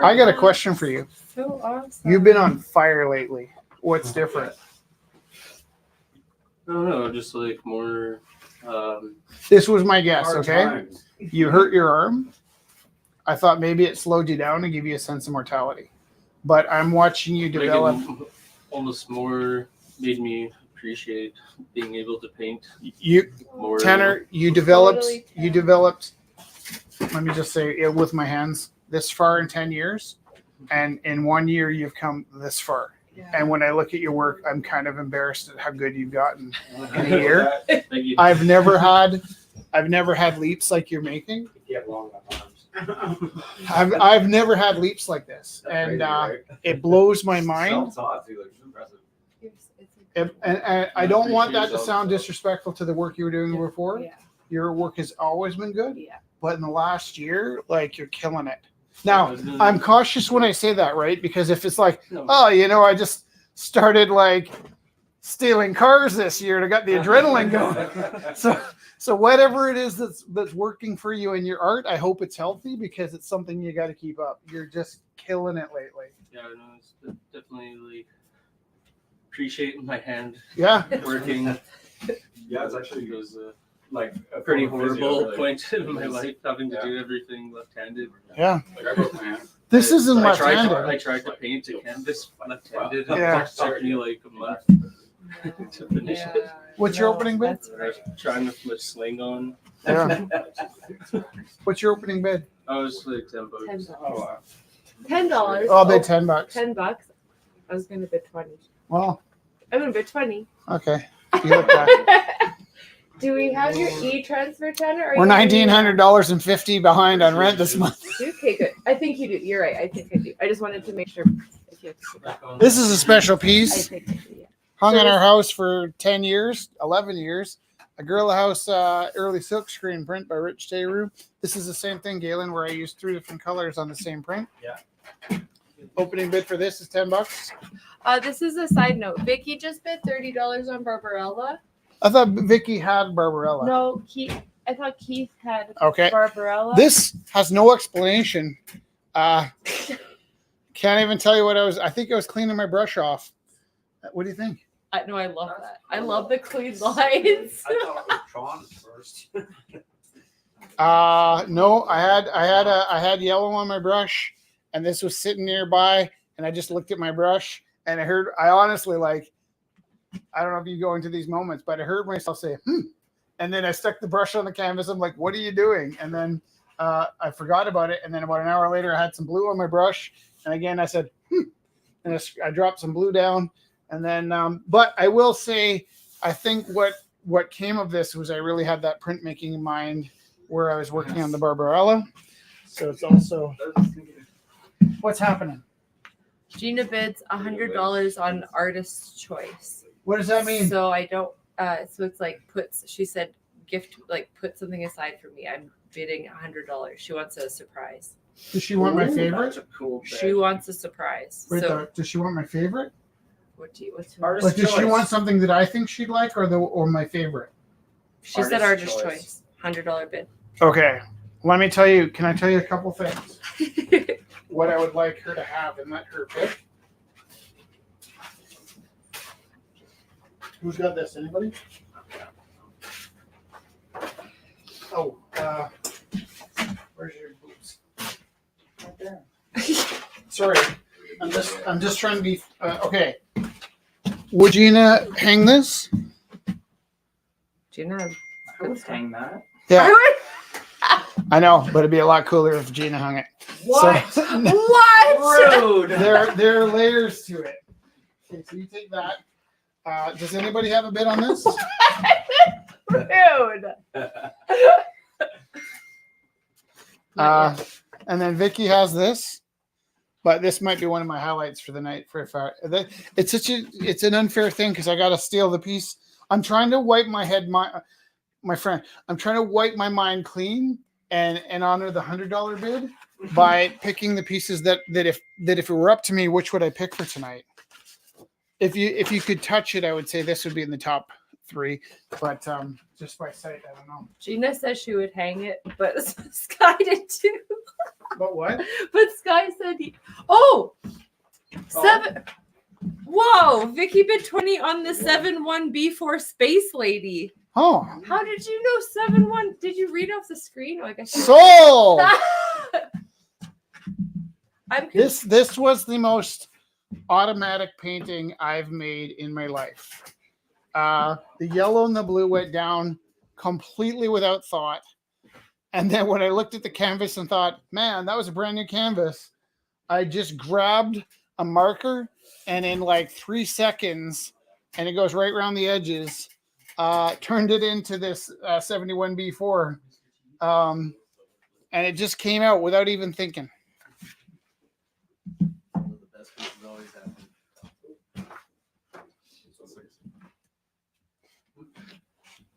I got a question for you. So awesome. You've been on fire lately. What's different? I don't know, just like more. This was my guess, Hard okay? times. You hurt your arm. I thought maybe it slowed you down and give you a sense of mortality. But I'm watching you develop. Almost more made me appreciate being able to paint You, more. Tanner, you developed. Totally, You developed. Let me just say it with my hands. This far in 10 years, and in 1 year you've come this far. Yeah. And when I look at your work, I'm kind of embarrassed at how good you've gotten in a year. Thank you. I've never had leaps like you're making. You have long enough arms. I've never had leaps like this, and it blows my mind. Self-taught, too, like, it's impressive. And I don't want that to sound disrespectful to the work you were doing before. Yeah. Your work has always been good, Yeah. but in the last year, like you're killing it. Now, I'm cautious when I say that, right? Because if it's like, No. oh, I just started like stealing cars this year and I got the adrenaline going. So whatever it is that's working for you in your art, I hope it's healthy because it's something you got to keep up. You're just killing it lately. Yeah, no, it's definitely like appreciate my hand Yeah. working. Yeah, it's actually It was a like a pretty form of physio, horrible really. point in my life having to Yeah. do everything left-handed. Yeah. Like I broke my hand. This isn't I tried left-handed. to paint a canvas left-handed. Yeah. It took me like a month to finish it. Yeah. What's your opening bid? That's I was trying to put sling on. Yeah. What's your opening bid? I was like 10 bucks. $10. Oh, wow. $10. I'll bid $10. $10. I was gonna bid 20. Well, I'm gonna bid 20. okay. You look back. Do we have your e-transfer, Tanner? or We're you- $1,950 behind on rent this month. Okay, good. I think you do. You're right. I think I do. I just wanted to make sure if you have to sit back. This is a special I piece. think I do, yeah. Hung in our house for 10 years, 11 years. a Gorilla House early silk screen print by Rich Tayru. This is the same thing, Galen, where I used 3 different colors on the same print. Yeah. Opening bid for this is $10. This is a side note. Vicky just bid $30 on Barbarella. I thought Vicky had Barbarella. No, Keith. I thought Keith had Okay. Barbarella. This has no explanation. Can't even tell you what I think I was cleaning my brush off. What do you think? No, I love that. I love the clean lines. I thought it was Tron at first. No, I had yellow on my brush, and this was sitting nearby, and I just looked at my brush, and I honestly, like, I don't know if you go into these moments, but I heard myself say, and then I stuck the brush on the canvas. I'm like, what are you doing? And then I forgot about it, and then about an hour later, I had some blue on my brush, and again, I said, and I dropped some blue down, and then, but I will say, I think what came of this was I really had that printmaking in mind where I was working on the Barbarella. So it's also, what's happening? Gina bids $100 on artist's choice. What does that mean? So I don't. So it's like she said, gift, like put something aside for me. I'm bidding $100. She wants a surprise. Does she want my Ooh, favorite? That's a cool bid. She wants a surprise. Wait, So does she want my favorite? what's Artist Like, does she choice. want something that I think she'd like, or my favorite? she said Artist's artist choice. $100 bid. Okay, let me tell you. Can I tell you a couple things? What I would like her to have and let her pick. Who's got this? Anybody? Oh, where's your boots? Right there. Sorry, I'm just trying to be okay. Would Gina hang this? Gina. I would hang that. Yeah, I know, but it'd be a lot cooler if Gina hung it. What? So, What? Rude. there are layers to it. Okay, so you take that. Does anybody have a bid on this? Rude. And then Vicky has this, but this might be one of my highlights for the night. It's an unfair thing because I got to steal the piece. I'm trying to wipe my head, my friend. I'm trying to wipe my mind clean and honor the $100 bid by picking the pieces that if it were up to me, which would I pick for tonight? If you could touch it, I would say this would be in the top 3, but just by sight, I don't know. Gina says she would hang it, but Sky did too. But what? But Sky said seven. Whoa, Vicky bid 20 on the 7-1B4 Space Lady. Oh, How did you know 7-1? Did you read off the screen? Oh, I guess you sold. I'm This was the most automatic painting I've made in my life. The yellow and the blue went down completely without thought. And then when I looked at the canvas and thought, man, that was a brand new canvas, I just grabbed a marker and in like 3 seconds, and it goes right around the edges, turned it into this 71B4. And it just came out without even thinking.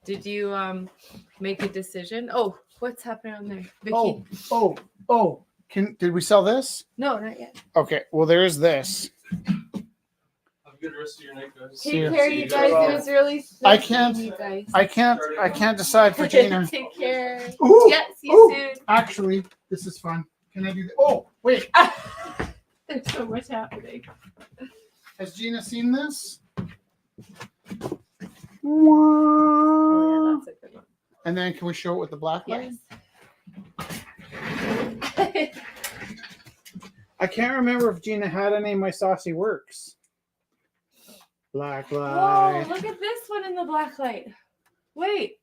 Did you make a decision? Oh, what's happening on there? Vicky? Oh. Did we sell this? No, not yet. Okay, well, there's this. Have a good rest of your night, guys. See Take ya. care, you guys. It was really I nice can't- meeting you guys. I can't decide for Gina. Take care. Ooh, Yeah, see ooh. you Actually, this is fun. Can I do that? Oh, wait. soon. There's so much happening. Has Gina seen this? Oh, yeah, that's a good one. And then can we show it with the black light? Yes. I can't remember if Gina had any of my saucy works. Black Whoa, light. look at this one in the black light. Wait.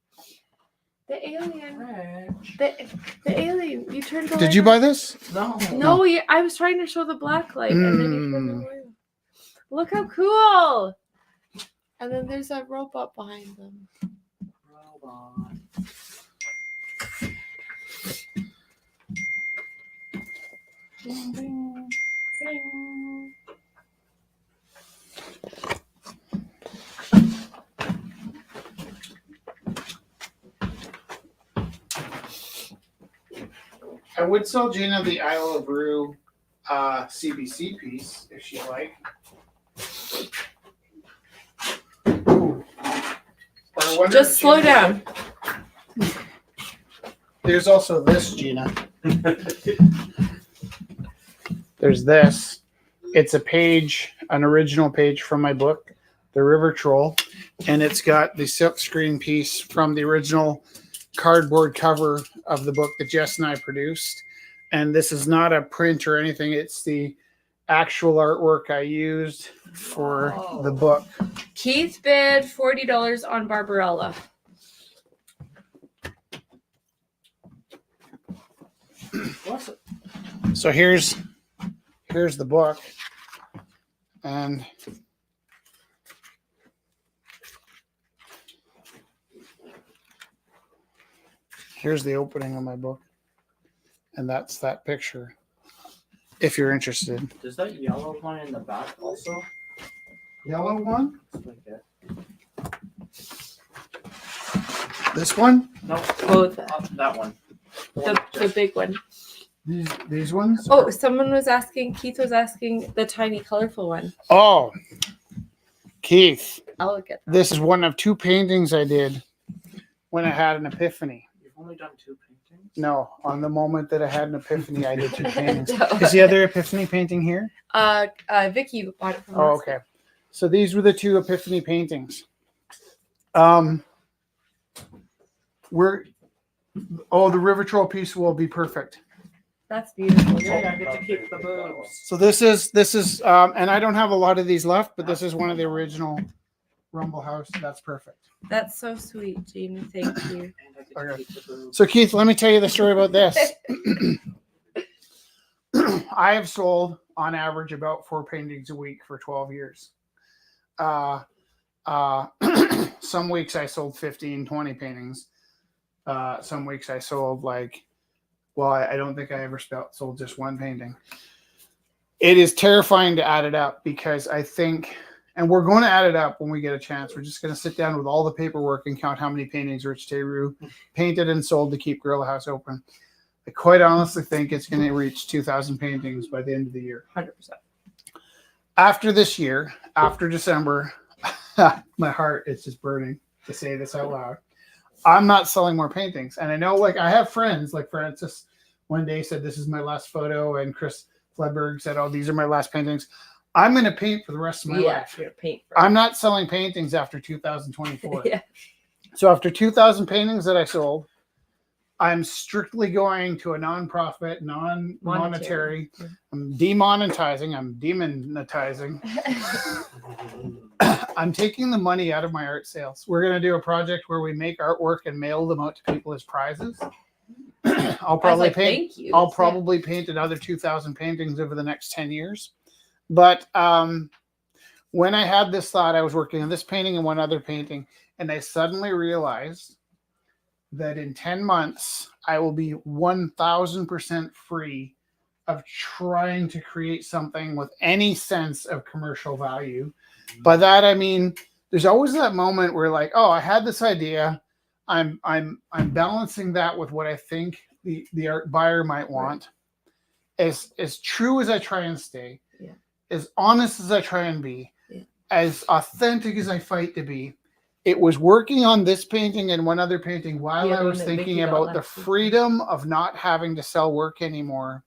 The alien. The alien. You turned the Did light you on. buy this? No. No, I was trying to show the black light and then you turned the light on. Look how cool. And then there's that robot behind them. Robot. Ding, ding, ding. I would sell Gina the Isle of Rue CBC piece if she'd like. Or I wonder Just if slow Gina- down. There's also this, Gina. There's this. It's a page, an original page from my book, The River Troll, and it's got the silk screen piece from the original cardboard cover of the book that Jess and I produced. And this is not a print or anything. It's the actual artwork I used for the book. Keith bid $40 on Barbarella. So here's the book, and here's the opening of my book, and that's that picture. If you're interested, Does that yellow one in the back also? yellow one, Like that? this one, No, Both. that one. The big one. these ones. Oh, someone was asking, Keith was asking the tiny colorful one. Oh, Keith, I'll get that. this is one of two paintings I did when I had an epiphany. You've only done 2 paintings? No, on the moment that I had an epiphany, I did two paintings. Is the other epiphany painting here? Vicky bought it from Oh, us. okay. So these were the 2 epiphany paintings. The River Troll piece will be perfect. That's beautiful. Yay, I get to keep the boobs. So this is and I don't have a lot of these left, but this is one of the original Rumble House. That's perfect. That's so sweet, Jean. Thank you. And I get to Okay. keep the boobs. So Keith, let me tell you the story about this. I have sold on average about 4 paintings a week for 12 years. Some weeks I sold 15, 20 paintings. Some weeks I sold I don't think I ever sold just one painting. It is terrifying to add it up because I think, and we're going to add it up when we get a chance. We're just going to sit down with all the paperwork and count how many paintings Rich Teru painted and sold to keep Gorilla House open. I quite honestly think it's going to reach 2,000 paintings by the end of the year. 100%. After this year, after December, my heart is just burning to say this out loud. I'm not selling more paintings. And I know, I have friends, like Francis one day said, this is my last photo. And Chris Fledberg said, oh, these are my last paintings. I'm going to paint for the rest of my life. You're paint for I'm not selling paintings after 2024. Yeah. So after 2,000 paintings that I sold, I'm strictly going to a nonprofit, non-monetary. I'm demonetizing. I'm demonetizing. I'm taking the money out of my art sales. We're going to do a project where we make artwork and mail them out to people as prizes. I'll probably paint. Thank you. I'll probably paint another 2,000 paintings over the next 10 years. But when I had this thought, I was working on this painting and one other painting, and I suddenly realized that in 10 months, I will be 1,000% free of trying to create something with any sense of commercial value. By that, I mean, there's always that moment where I had this idea. I'm balancing that with what I think the art buyer might want. As true as I try and stay, as honest as I try and be, as authentic as I fight to be. It was working on this painting and one other painting while I was thinking about the freedom of not having to sell work anymore.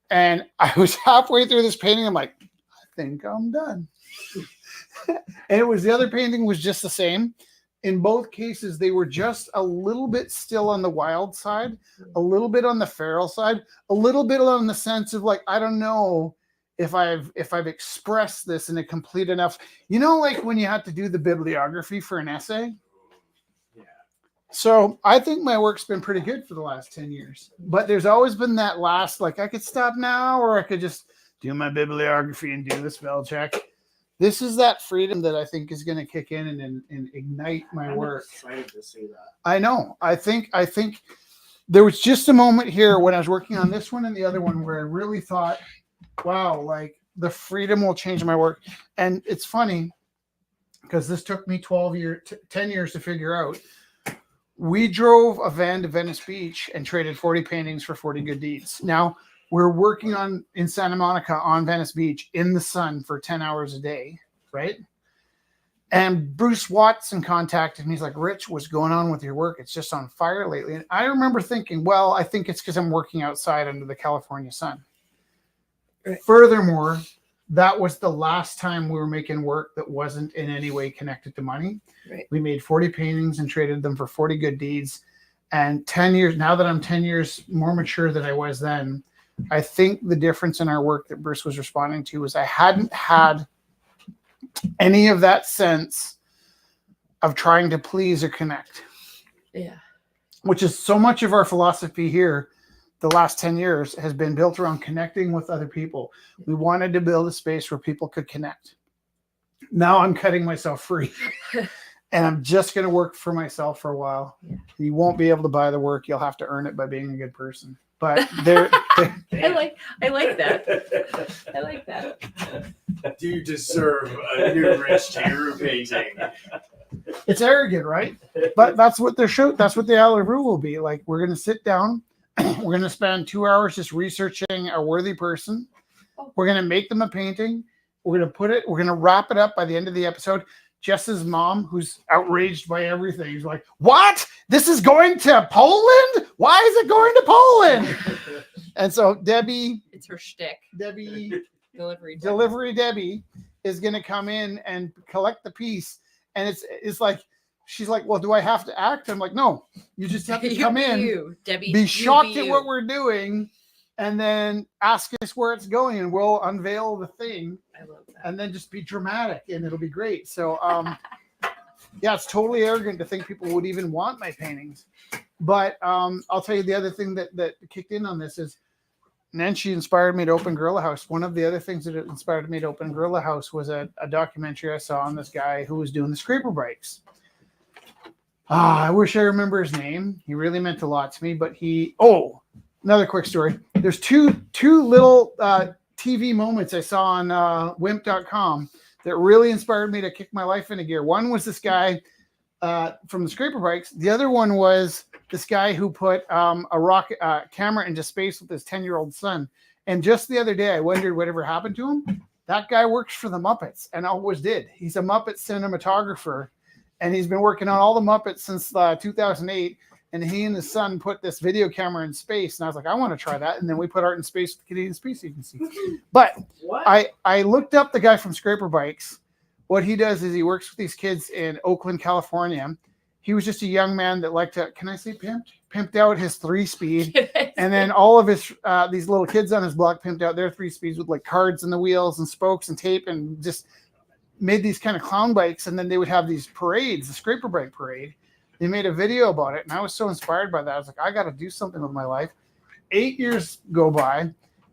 And I was halfway through this painting. I'm like, I think I'm done. And it was the other painting was just the same. In both cases, they were just a little bit still on the wild side, a little bit on the feral side, a little bit on the sense of I don't know if I've expressed this in a complete enough, when you have to do the bibliography for an essay. Yeah. So I think my work's been pretty good for the last 10 years, but there's always been that last, I could stop now, or I could just do my bibliography and do the spell check. This is that freedom that I think is going to kick in and ignite my work. I'm excited to see that. I know. I think there was just a moment here when I was working on this one and the other one where I really thought, wow, the freedom will change my work. And it's funny because this took me 10 years to figure out. We drove a van to Venice Beach and traded 40 paintings for 40 good deeds. Now we're working in Santa Monica on Venice Beach in the sun for 10 hours a day, right? And Bruce Watson contacted me. He's like, Rich, what's going on with your work? It's just on fire lately. And I remember thinking, well, I think it's because I'm working outside under the California sun. Right. Furthermore, that was the last time we were making work that wasn't in any way connected to money. Right. We made 40 paintings and traded them for 40 good deeds. And 10 years, now that I'm 10 years more mature than I was then, I think the difference in our work that Bruce was responding to was I hadn't had any of that sense of trying to please or connect. Yeah. Which is so much of our philosophy here. The last 10 years has been built around connecting with other people. We wanted to build a space where people could connect. Now I'm cutting myself free and I'm just going to work for myself for a while. Yeah. You won't be able to buy the work. You'll have to earn it by being a good person. But there, I like that. I like that. Do you deserve a new Rich Taylor painting? it's arrogant, right? But that's what that's what the alley rule will be. Like, we're going to sit down. We're going to spend 2 hours just researching a worthy person. We're going to make them a painting. We're going to wrap it up by the end of the episode. Jess's mom, who's outraged by everything, is like, what? This is going to Poland? Why is it going to Poland? And so Debbie, It's her shtick. Delivery Debbie is going to come in and collect the piece. And it's like, she's like, well, do I have to act? I'm like, no, you just have to come in, Debbie. be shocked at what we're doing, and then ask us where it's going, and we'll unveil the thing, I love that. and then just be dramatic, and it'll be great. So, yeah, it's totally arrogant to think people would even want my paintings. But I'll tell you the other thing that kicked in on this is Nancy inspired me to open Gorilla House. One of the other things that inspired me to open Gorilla House was a documentary I saw on this guy who was doing the scraper bikes. I wish I remember his name. He really meant a lot to me, but another quick story. There's two little TV moments I saw on wimp.com that really inspired me to kick my life into gear. One was this guy from the scraper bikes. The other one was this guy who put a rocket camera into space with his 10-year-old son. And just the other day, I wondered whatever happened to him. That guy works for the Muppets and always did. He's a Muppet cinematographer. And he's been working on all the Muppets since 2008. And he and his son put this video camera in space. And I was like, I want to try that. And then we put Art in Space with Canadian Space Agency. But I looked up the guy from Scraper Bikes. What he does is he works with these kids in Oakland, California. He was just a young man that liked to, can I say pimped out his 3-speed. And then all of his, these little kids on his block pimped out their 3-speeds with like cards in the wheels and spokes and tape and just made these kind of clown bikes. And then they would have these parades, the scraper bike parade. They made a video about it. And I was so inspired by that. I was like, I got to do something with my life. 8 years go by.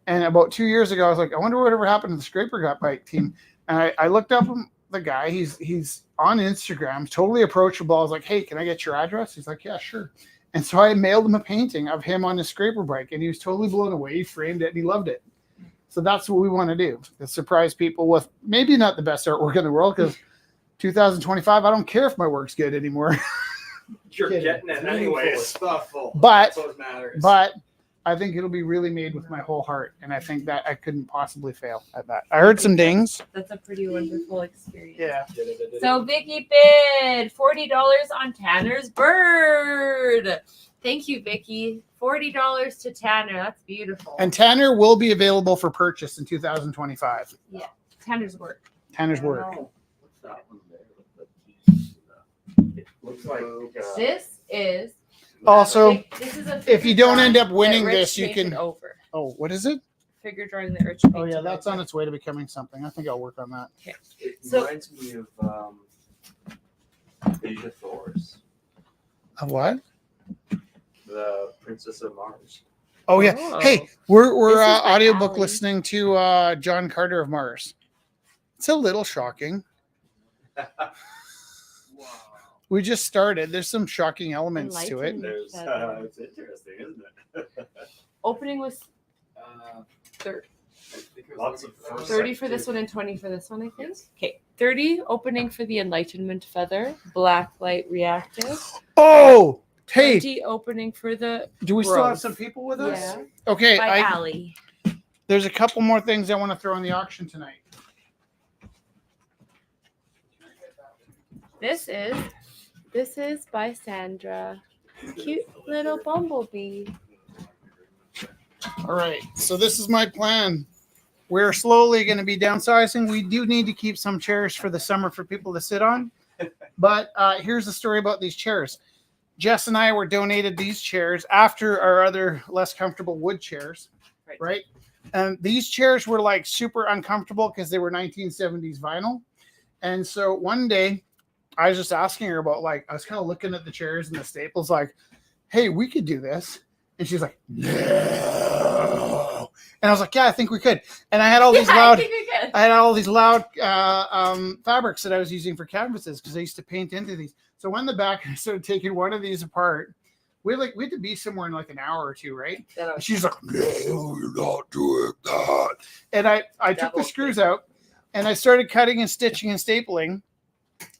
And about 2 years ago, I was like, I wonder whatever happened to the scraper bike team. And I looked up the guy. He's on Instagram, totally approachable. I was like, hey, can I get your address? He's like, yeah, sure. And so I mailed him a painting of him on his scraper bike. And he was totally blown away. He framed it and he loved it. So that's what we want to do, is surprise people with maybe not the best artwork in the world, because 2025, I don't care if my work's good anymore. You're Kidding. getting it anyway. It's thoughtful. But- That's what matters. But I think it'll be really made with my whole heart. And I think that I couldn't possibly fail at that. I heard some dings. That's a pretty wonderful experience. Yeah. So Vicky bid $40 on Tanner's bird. Thank you, Vicky. $40 to Tanner. That's beautiful. And Tanner will be available for purchase in 2025. Tanner's work. Tanner's work. What's that one there with the piece? It looks like This is Also, this is a if you don't end up figure winning drawing that this, you Rich can. painted over. Oh, what is it? Figure drawing that Rich Oh, painted yeah, that's on over. its way to becoming something. I think I'll work on that. It So- reminds me of Asia Thor's, Of what? the Princess of Mars. Oh, yeah. Oh. Hey, we're This is my audiobook alley. listening to John Carter of Mars. It's a little shocking. We just started. There's some shocking elements to it. Enlightenment. There's, Feather. it's interesting, isn't it? Opening was Uh, thir- I think it was Lots of like- first 30 for this one and 20 for this one, I think. Okay, 30 opening for the Enlightenment Feather, black light reactive. Oh, Hey, 20 opening for the do we still have growth. some people with us? Yeah. Okay, by Allie. there's a couple more things I want to throw in the auction tonight. This is by Sandra. Cute little bumblebee. All right, so this is my plan. We're slowly going to be downsizing. We do need to keep some chairs for the summer for people to sit on. But here's the story about these chairs. Jess and I were donated these chairs after our other less comfortable wood chairs, right? And these chairs were like super uncomfortable because they were 1970s vinyl. And so one day I was just asking her about, like, I was kind of looking at the chairs and the staples like, hey, we could do this. And she's like, no. And I was like, yeah, I think we could. And I had all these loud fabrics that I was using for canvases because I used to paint into these. So when the back, I started taking one of these apart. We had to be somewhere in like an hour or two, right? And she's like, no, you're not doing that. And I took the screws out and I started cutting and stitching and stapling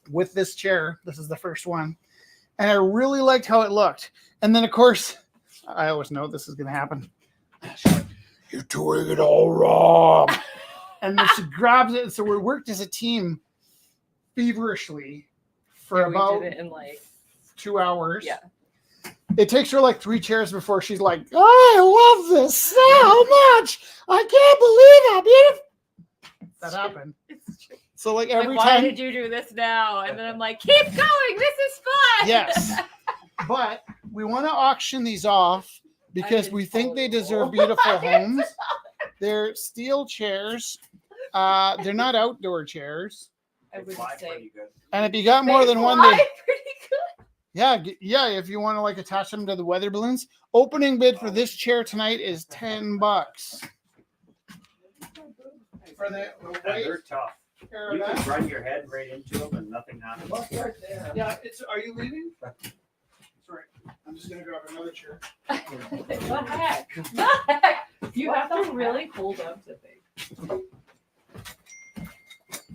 with this chair. This is the first one. And I really liked how it looked. And then, of course, I always know this is going to happen. You're doing it all wrong. And then she grabs it. And so we worked as a team feverishly for about we did it in like 2 hours. Yeah. It takes her like 3 chairs before she's like, I love this so much. I can't believe how beautiful that happened. It's true. So like every why time. did you do this now? And then I'm like, keep going. This is fun. Yes. But we want to auction these off because we think they deserve beautiful homes. They're steel chairs. They're not outdoor chairs. I would say. And if you got more than one, fly they, pretty good. yeah, if you want to like attach them to the weather balloons. Opening bid for this chair tonight is $10. For the And they're tough. You can run your head right into them and nothing happens. Yeah, are you leaving? Sorry, I'm just gonna grab another chair. What the heck? The heck? You have to really hold up to things.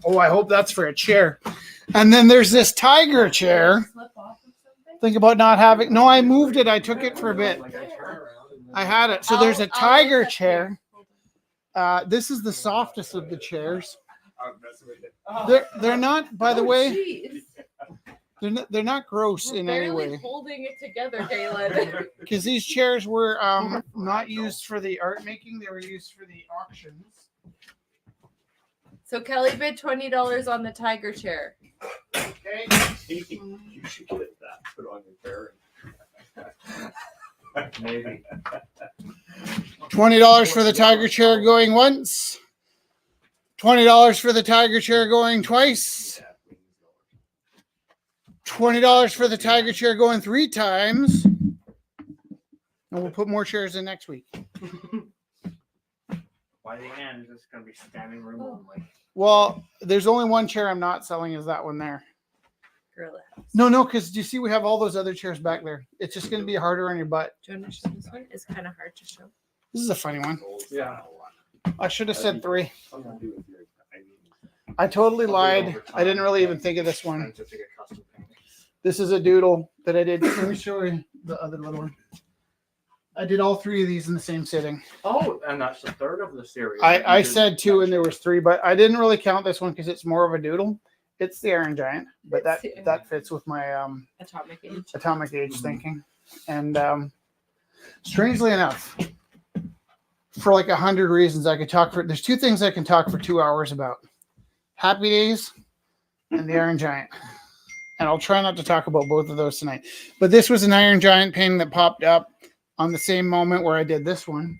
Oh, I hope that's for a chair. And then there's this tiger chair. Slip off of something? Think about not having. No, I moved it. I took it for a bit. I had it. So there's a tiger chair. This is the softest of the chairs. They're not, by the way, Jeez. they're not gross We're in any barely way. holding it together, Galen. Because these chairs were not used for the art making. They were used for the auctions. So Kelly bid $20 on the tiger chair. Okay. You should get that put on your bearing. Maybe. $20 for the tiger chair going once. $20 for the tiger chair going twice. $20 for the tiger chair going 3 times. And we'll put more chairs in next week. By the end, it's going to be standing room only. Well, there's only one chair I'm not selling is that one there. Gorilla House. No, because do you see we have all those other chairs back there? It's just going to be harder on your butt. Do you want to show this one? It's kind of hard to show. This is a funny one. Yeah. I should have said 3. Something to do with your I totally lied. I didn't really even think of this one. Just to get custom painted. This is a doodle that I did. Let me show you the other little one. I did all 3 of these in the same sitting. Oh, and that's the third of the series. I said 2 and there was 3, but I didn't really count this one because it's more of a doodle. It's the Iron Giant, but that fits with my Atomic Age. atomic age thinking. And strangely enough, for like 100 reasons I could talk for, there's 2 things I can talk for 2 hours about. Happy Days and the Iron Giant. And I'll try not to talk about both of those tonight. But this was an Iron Giant painting that popped up on the same moment where I did this one.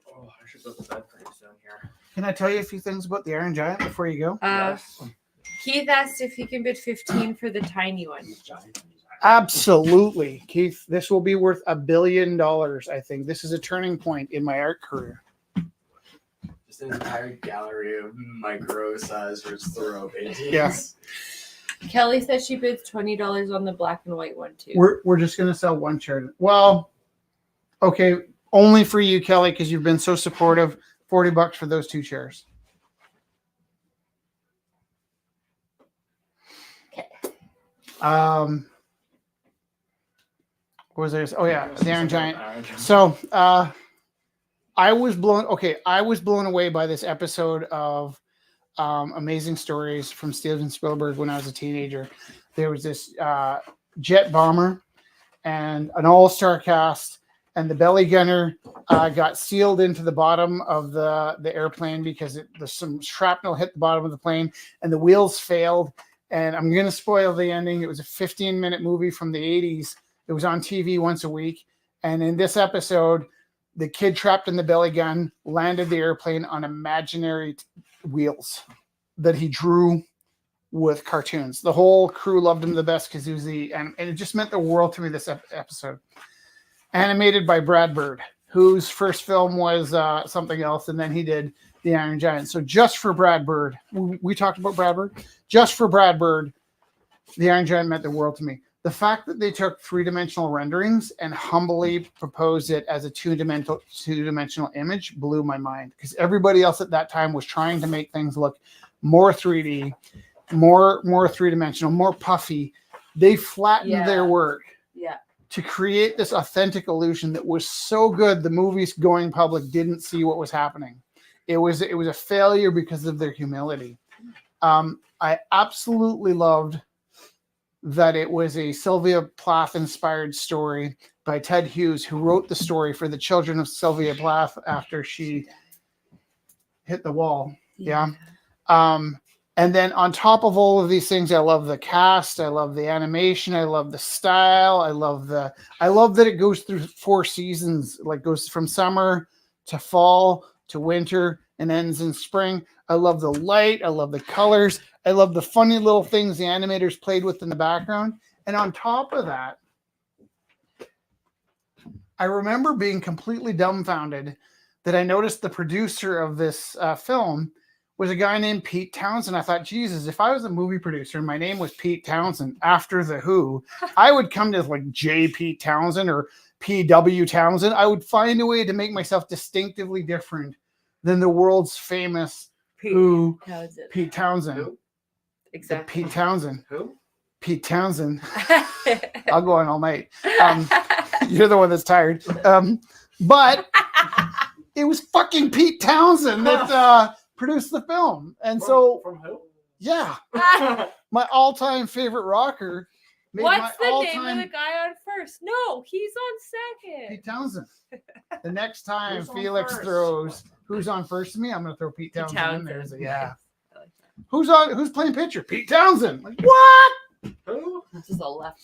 Oh, I should go to bed pretty soon here. Can I tell you a few things about the Iron Giant before you go? Keith asked if he can bid 15 for the tiny one. Absolutely, Keith. This will be worth $1 billion, I think. This is a turning point in my art career. Just an entire gallery of micro-sized Rich Thoreau paintings. Yeah. Kelly said she bids $20 on the black and white one too. We're just gonna sell one chair. Well, okay, only for you, Kelly, because you've been so supportive. $40 for those 2 chairs. What was there? Oh yeah, the Iron Giant. Iron Giant. So I was blown away by this episode of Amazing Stories from Steven Spielberg when I was a teenager. There was this jet bomber and an all-star cast, and the belly gunner got sealed into the bottom of the airplane because some shrapnel hit the bottom of the plane and the wheels failed. And I'm going to spoil the ending. It was a 15-minute movie from the 80s. It was on TV once a week. And in this episode, the kid trapped in the belly gun landed the airplane on imaginary wheels that he drew with cartoons. The whole crew loved him the best because he was and it just meant the world to me, this episode. Animated by Brad Bird, whose first film was something else, and then he did The Iron Giant. So just for Brad Bird, we talked about Brad Bird, just for Brad Bird, The Iron Giant meant the world to me. The fact that they took three-dimensional renderings and humbly proposed it as a two-dimensional image blew my mind, because everybody else at that time was trying to make things look more 3D, more three-dimensional, more puffy. They flattened their work to create this authentic illusion that was so good the movies going public didn't see what was happening. It was a failure because of their humility. I absolutely loved that it was a Sylvia Plath inspired story by Ted Hughes, who wrote the story for the children of Sylvia Plath after she hit the wall. Yeah. And then on top of all of these things, I love the cast, I love the animation, I love the style, I love that it goes through 4 seasons, like goes from summer to fall to winter and ends in spring. I love the light, I love the colors, I love the funny little things the animators played with in the background. And on top of that, I remember being completely dumbfounded that I noticed the producer of this film was a guy named Pete Townsend. I thought, Jesus, if I was a movie producer and my name was Pete Townsend after The Who, I would come to like J. Pete Townsend or P.W. Townsend. I would find a way to make myself distinctively different than the world's famous Who Townsend. Pete Townsend. Who? Exactly. Pete Townsend. Who? Pete Townsend. I'll go on all night. You're the one that's tired. But it was fucking Pete Townsend that produced the film. And so, From who? yeah, my all-time favorite rocker. made What's my the name all-time of the guy on first? No, he's on second. Pete Townsend. The next time Who's on Felix first? throws who's on first to me, I'm going to throw Pete Townsend in there. Townsend. Yeah. I like that. Who's playing pitcher? Pete Townsend. Like, what? Who? This is a left.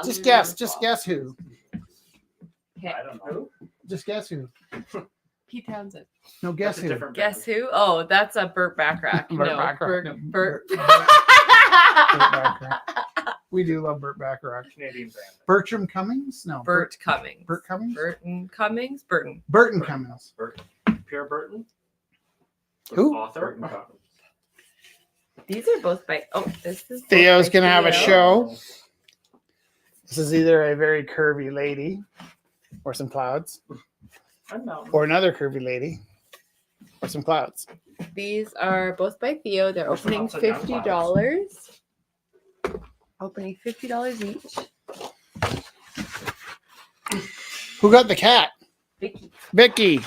Just guess who. Okay. I don't know. Just guess who. Pete Townsend. No, guess That's a who. different Guess band. who? Oh, that's a Burt Bacharach. Burt No, Bacharach. No, Burt. Burt Bacharach. We do love Burt Bacharach. Canadian band. Bertram Cummings? No. Burt Cummings. Burt Cummings? Burton Cummings. Burton. Burton Cummings. Pierre Burton. Who? Author. These are both by. Oh, this is. both Theo's by gonna have a Theo. show. This is either a very curvy lady or some clouds, I'm not. or another curvy lady or some clouds. These are both by Theo. They're There's some opening upside down $50. Opening $50 each. Who got the cat? Vicky. Vicky.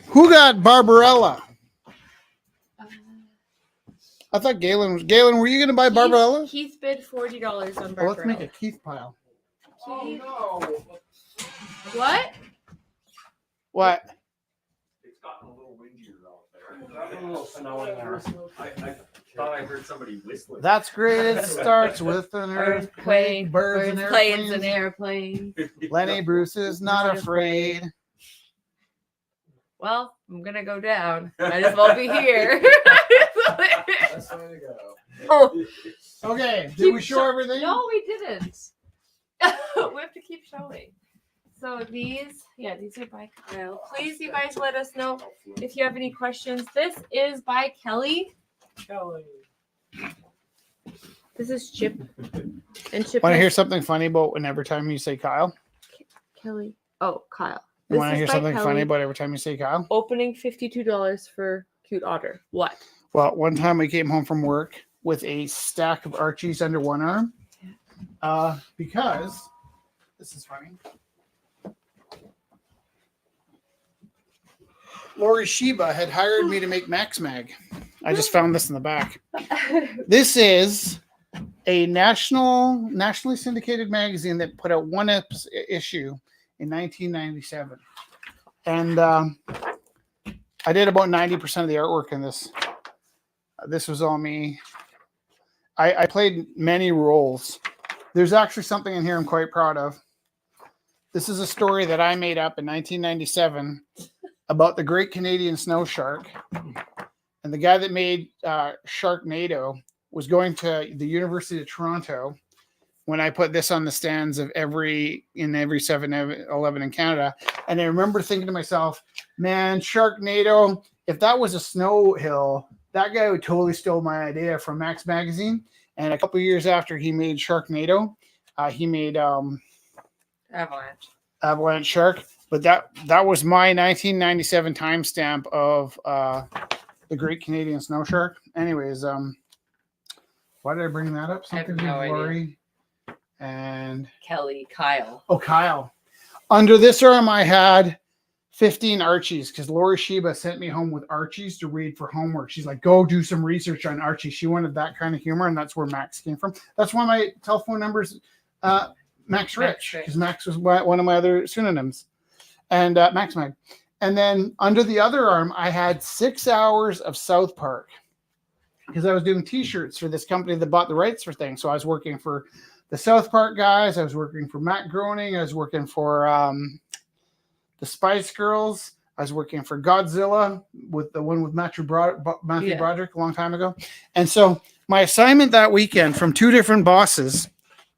Who got Barbarella? I thought Galen was. Galen, were you going to buy Barbarella? Heath bid $40 on Barbarella. Well, let's make a Keith pile. Keith- no. What? What? It's gotten a little windier out there. Got a little snow in there. I thought I heard somebody whistling. That's great. It starts with an earthquake, birds and planes and airplanes. airplanes. Lenny Bruce is not afraid. Well, I'm gonna go down. Might as well be here. That's the way to go. Oh, Okay, did we show everything? no, we didn't. We have to keep showing. So these are by Kyle. Please, you guys, let us know if you have any questions. This is by Kelly. Kelly. This is Chip. And Chip. Want to has- hear something funny about when every time you say Kyle? Kelly? Oh, Kyle. You want to This hear is by something Kelly. funny about every time you say Kyle? Opening $52 for Cute Otter. What? Well, one time we came home from work with a stack of Archies under one arm because This is funny. Lori Sheba had hired me to make Max Mag. I just found this in the back. This is a nationally syndicated magazine that put out one issue in 1997. And I did about 90% of the artwork in this. This was all me. I played many roles. There's actually something in here I'm quite proud of. This is a story that I made up in 1997 about the Great Canadian Snow Shark. And the guy that made Sharknado was going to the University of Toronto when I put this on the stands of every 7-Eleven in Canada. And I remember thinking to myself, man, Sharknado, if that was a snow hill, that guy would totally stole my idea from Max Magazine. And a couple of years after he made Sharknado, he made Avalanche Shark. But that was my 1997 timestamp of the Great Canadian Snow Shark. Anyways, why did I bring that up? I have Something no with idea. Lori and Kyle. oh, Kyle. Under this arm, I had 15 Archies because Lori Sheba sent me home with Archies to read for homework. She's like, go do some research on Archie. She wanted that kind of humor, and that's where Max came from. That's why my telephone number's Max Rich, because Max was one of my other pseudonyms. And Max Mag. And then under the other arm, I had 6 hours of South Park because I was doing T-shirts for this company that bought the rights for things. So I was working for the South Park guys. I was working for Matt Groening. I was working for the Spice Girls. I was working for Godzilla with the one with Matthew Broderick a long time ago. And so my assignment that weekend from two different bosses.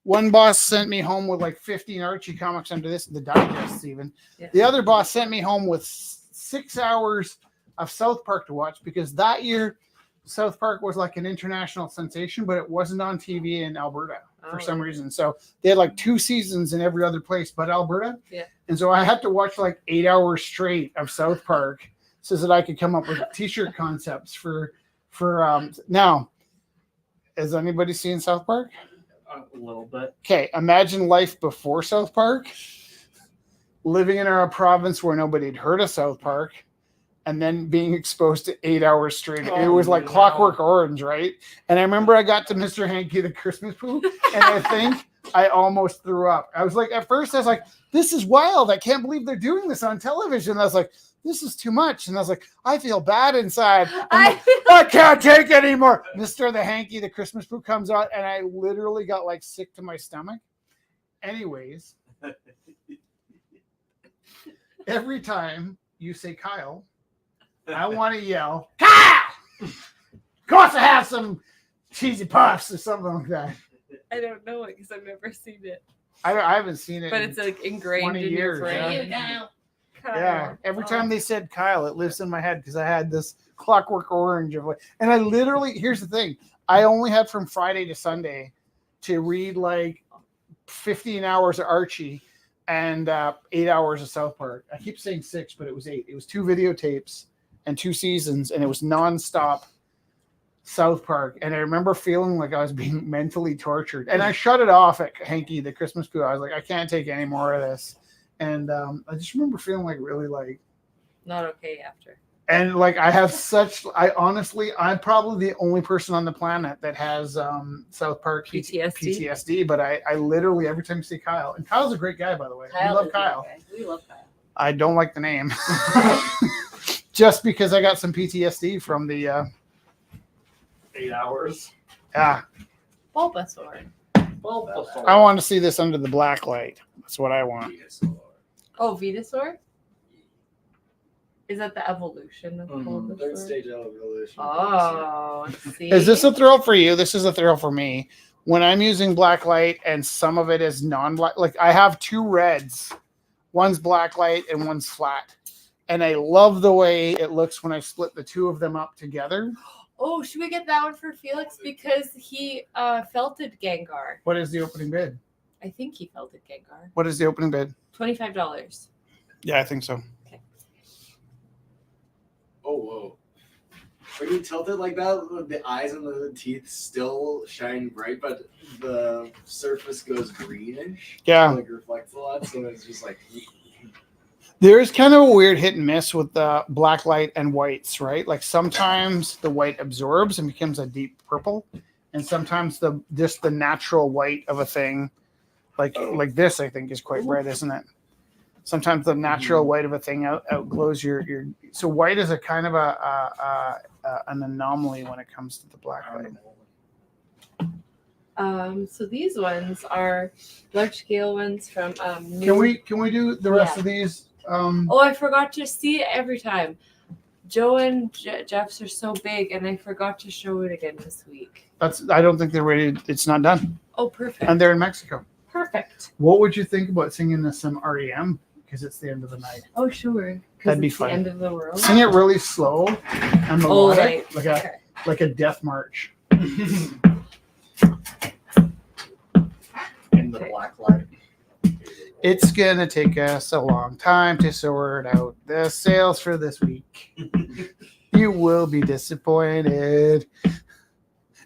One boss sent me home with like 15 Archie comics under this, the digests even. Yeah. The other boss sent me home with 6 hours of South Park to watch because that year South Park was like an international sensation, but it wasn't on TV in Alberta for some reason. So they had like 2 seasons in every other place but Alberta. Yeah. And so I had to watch like 8 hours straight of South Park so that I could come up with T-shirt concepts for now. Has anybody seen South Park? A little bit. Okay, imagine life before South Park, living in a province where nobody had heard of South Park, and then being exposed to 8 hours straight. It was like Clockwork Orange, right? And I remember I got to Mr. Hanky the Christmas Poo, and I think I almost threw up. I was like, at first I was like, this is wild. I can't believe they're doing this on television. And I was like, this is too much. And I was like, I feel bad inside. I can't take it anymore. Mr. the Hanky, the Christmas Poo comes out, and I literally got like sick to my stomach. Anyways, every time you say Kyle, I want to yell, Kyle! Of course I have some cheesy puffs or something like that. I don't know it because I've never seen it, I haven't seen it but in it's like ingrained 20 in years, your brain. yeah. Kyle. Yeah, every time they said Kyle, it lives in my head because I had this Clockwork Orange of like, and I literally, here's the thing, I only had from Friday to Sunday to read like 15 hours of Archie and 8 hours of South Park. I keep saying 6, but it was 8. It was 2 videotapes and 2 seasons, and it was nonstop South Park. And I remember feeling like I was being mentally tortured, and I shut it off at Hanky the Christmas Poo. I was like, I can't take any more of this. And I just remember feeling like really like Not okay after. and like I'm probably the only person on the planet that has South Park PTSD, but I literally every time you see Kyle, and Kyle's a great guy, by the way. We love Kyle. We love Kyle. I don't like the name just because I got some PTSD from the 8 hours. Bulbasaur. I want to see this under the black light. That's what I want. Oh, Venusaur? Is that the evolution of Bulbasaur? Third stage evolution. Oh, see? Is this a thrill for you? This is a thrill for me. When I'm using black light and some of it is non-black, like I have 2 reds. One's black light and one's flat. And I love the way it looks when I split the 2 of them up together. Oh, should we get that one for Felix? Because he felted Gengar. What is the opening bid? I think he felted Gengar. What is the opening bid? $25. Yeah, I think so. Oh, whoa. when you tilt it like that, the eyes and the teeth still shine bright, but the surface goes greenish. Yeah. Like reflects a lot, so it's just like. There's kind of a weird hit and miss with the black light and whites, right? Like sometimes the white absorbs and becomes a deep purple, and sometimes just the natural white of a thing, like this, I think is quite bright, isn't it? Sometimes the natural white of a thing outglows your. So white is a kind of an anomaly when it comes to the black light. So these ones are large scale ones from new. Can we do the rest of these? Oh, I forgot to see it every time. Joe and Jeff's are so big, and I forgot to show it again this week. I don't think they're ready. It's not done, Oh, perfect. and they're in Mexico. Perfect. What would you think about singing some REM? Because it's the end of the night. Oh, sure. That'd be it's fun. the end of the world. Sing it really slow and melodic, right. like a death march. In the black light. It's gonna take us a long time to sort out the sales for this week. You will be disappointed.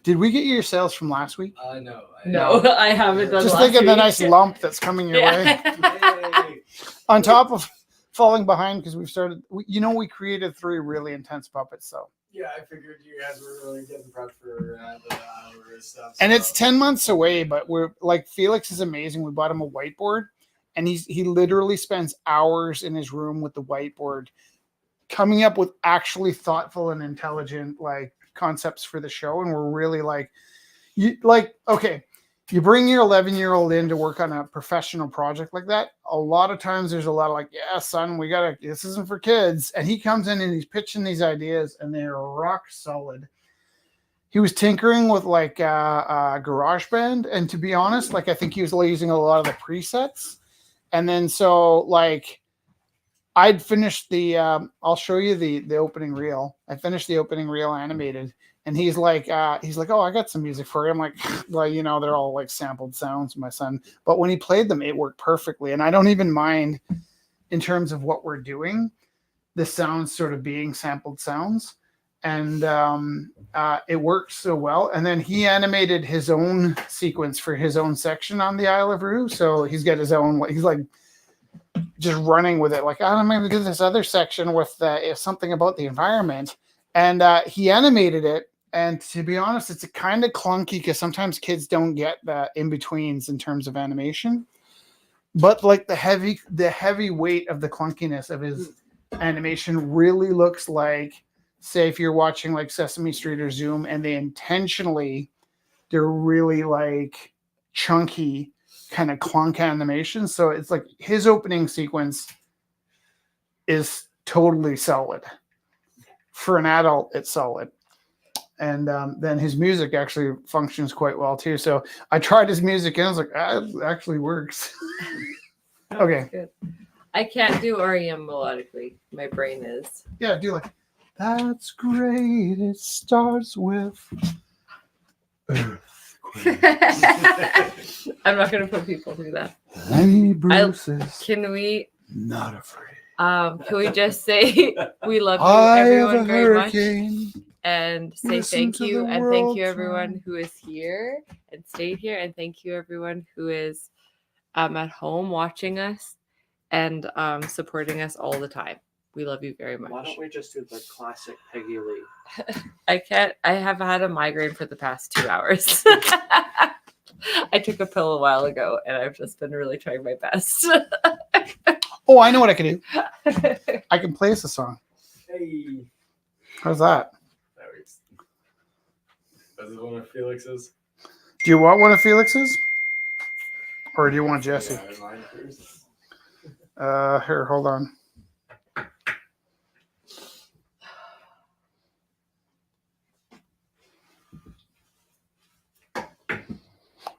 Did we get your sales from last week? No. No, I haven't done. Just last think of the week. nice lump that's coming your way. Yay. On top of falling behind because we created 3 really intense puppets, so. Yeah, I figured you guys were really getting prepped for the hour stuff. And it's so- 10 months away, but we're like, Felix is amazing. We bought him a whiteboard, and he literally spends hours in his room with the whiteboard coming up with actually thoughtful and intelligent like concepts for the show. And we're really you bring your 11-year-old in to work on a professional project like that. A lot of times there's a lot of like, yeah, son, this isn't for kids. And he comes in and he's pitching these ideas and they're rock solid. He was tinkering with like GarageBand. And to be honest, like, I think he was using a lot of the presets. And then, so like, I'd finished I'll show you the opening reel. I finished the opening reel animated. And he's like, oh, I got some music for you. I'm like, well, they're all like sampled sounds, my son. But when he played them, it worked perfectly. And I don't even mind in terms of what we're doing, the sounds sort of being sampled sounds. And it works so well. And then he animated his own sequence for his own section on the Isle of Rue. So he's got his own, he's like just running with it. Like, I'm going to do this other section with something about the environment. And he animated it. And to be honest, it's kind of clunky because sometimes kids don't get the in-betweens in terms of animation. But like the heavy weight of the clunkiness of his animation really looks like, say, if you're watching like Sesame Street or Zoom, and they're really like chunky kind of clunk animation. So it's like his opening sequence is totally solid. For an adult, it's solid. And then his music actually functions quite well too. So I tried his music and I was like, it actually works. Okay. Good. I can't do REM melodically. My brain is. Yeah, do like, that's great. It starts with I'm not gonna put people through that. Lenny Bruce is Can we? not afraid. Can we just say we love you, I have everyone, a very much, hurricane. and say Listen thank to you, the and thank world you everyone try. who is here and stayed here, and thank you everyone who is at home watching us and supporting us all the time. We love you very much. Why don't we just do the classic Peggy Lee? I can't. I have had a migraine for the past 2 hours. I took a pill a while ago, and I've just been really trying my best. Oh, I know what I can do. I can play us a song. Hey. How's that? That works. This is one of Felix's. Do you want one of Felix's? Or do you want Jesse? Yeah, mine first. Here, hold on.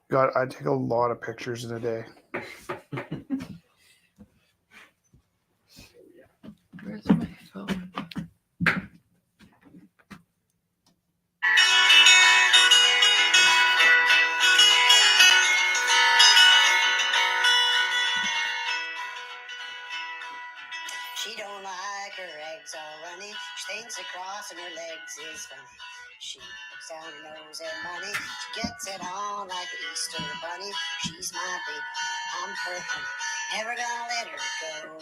God, I take a lot of pictures in a day. Where's my phone? She don't like her eggs all runny. She thinks a crossing her legs is funny. She looks down her nose at money. She gets it on like an Easter bunny. She's my baby, I'm her honey. Never gonna let her go.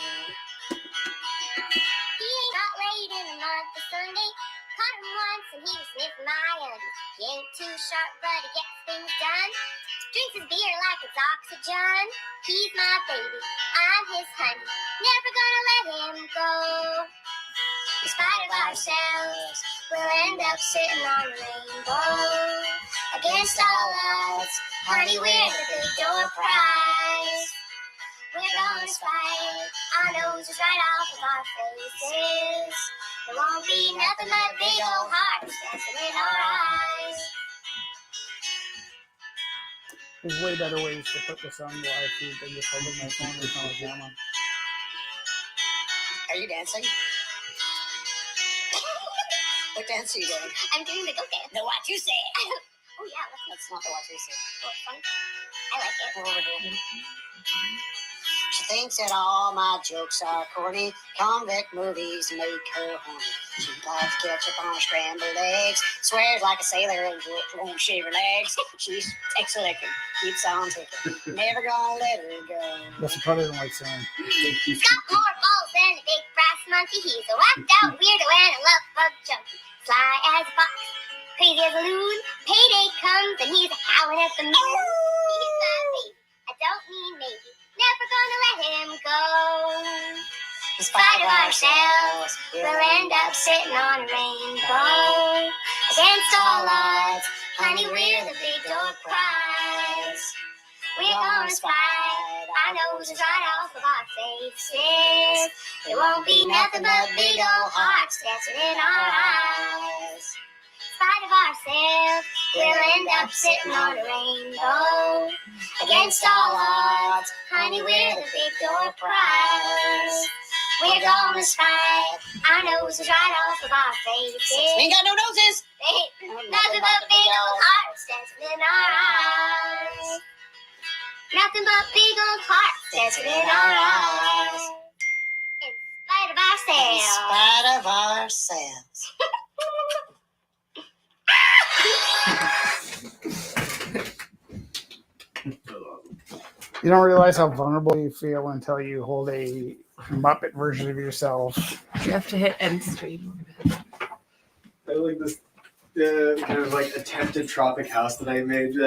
He got late in the month of Sunday. Caught him once and he was sniffing my undies. He ain't too sharp, but he gets things done. Drinks his beer like it's oxygen. He's my baby, I'm his honey. Never gonna let him go. In spite of ourselves, we'll end up sitting on a rainbow. Against all odds, honey, we're the big door prize. We're gonna spite our noses right off of our faces. There won't be nothing but big old hearts dancing in our eyes. There's way better ways to put this on live feed than just holding my phone with my camera. Are you dancing? What dance are you doing? I'm doing the go dance. The what you say? Oh yeah, That's not the what you say. that's fun. I like it. Come over here. She thinks that all my jokes are corny. Convict movies make her horny. She likes ketchup on her scrambled eggs. Swears like a sailor and won't shave her legs. She takes a licking, keeps on ticking. Never gonna let her go. That's the part I don't like saying. He's got more balls than a big brass monkey. He's a whacked out weirdo and a love bug junkie. Sly as a fox, crazy as a loon. Payday comes and he's howling at the moon. He's my baby, I don't mean maybe. Never gonna let him go. In In spite of ourselves, we'll end up sitting on a rainbow. Against all odds, honey, we're the big door prize. We're gonna spite our noses right off of our faces. There won't be nothing but big old hearts dancing in our eyes. In spite of ourselves, we'll end up sitting on a rainbow. Against all odds, honey, we're the big door prize. We're gonna spite our noses right off of our faces. We ain't got no noses. Nothing but big old hearts dancing in our eyes. Nothing but big old hearts dancing in our eyes. In spite of In ourselves. spite of ourselves. You don't realize how vulnerable you feel until you hold a Muppet version of yourself. You have to hit end stream. I like this kind of like attempted tropic house that I made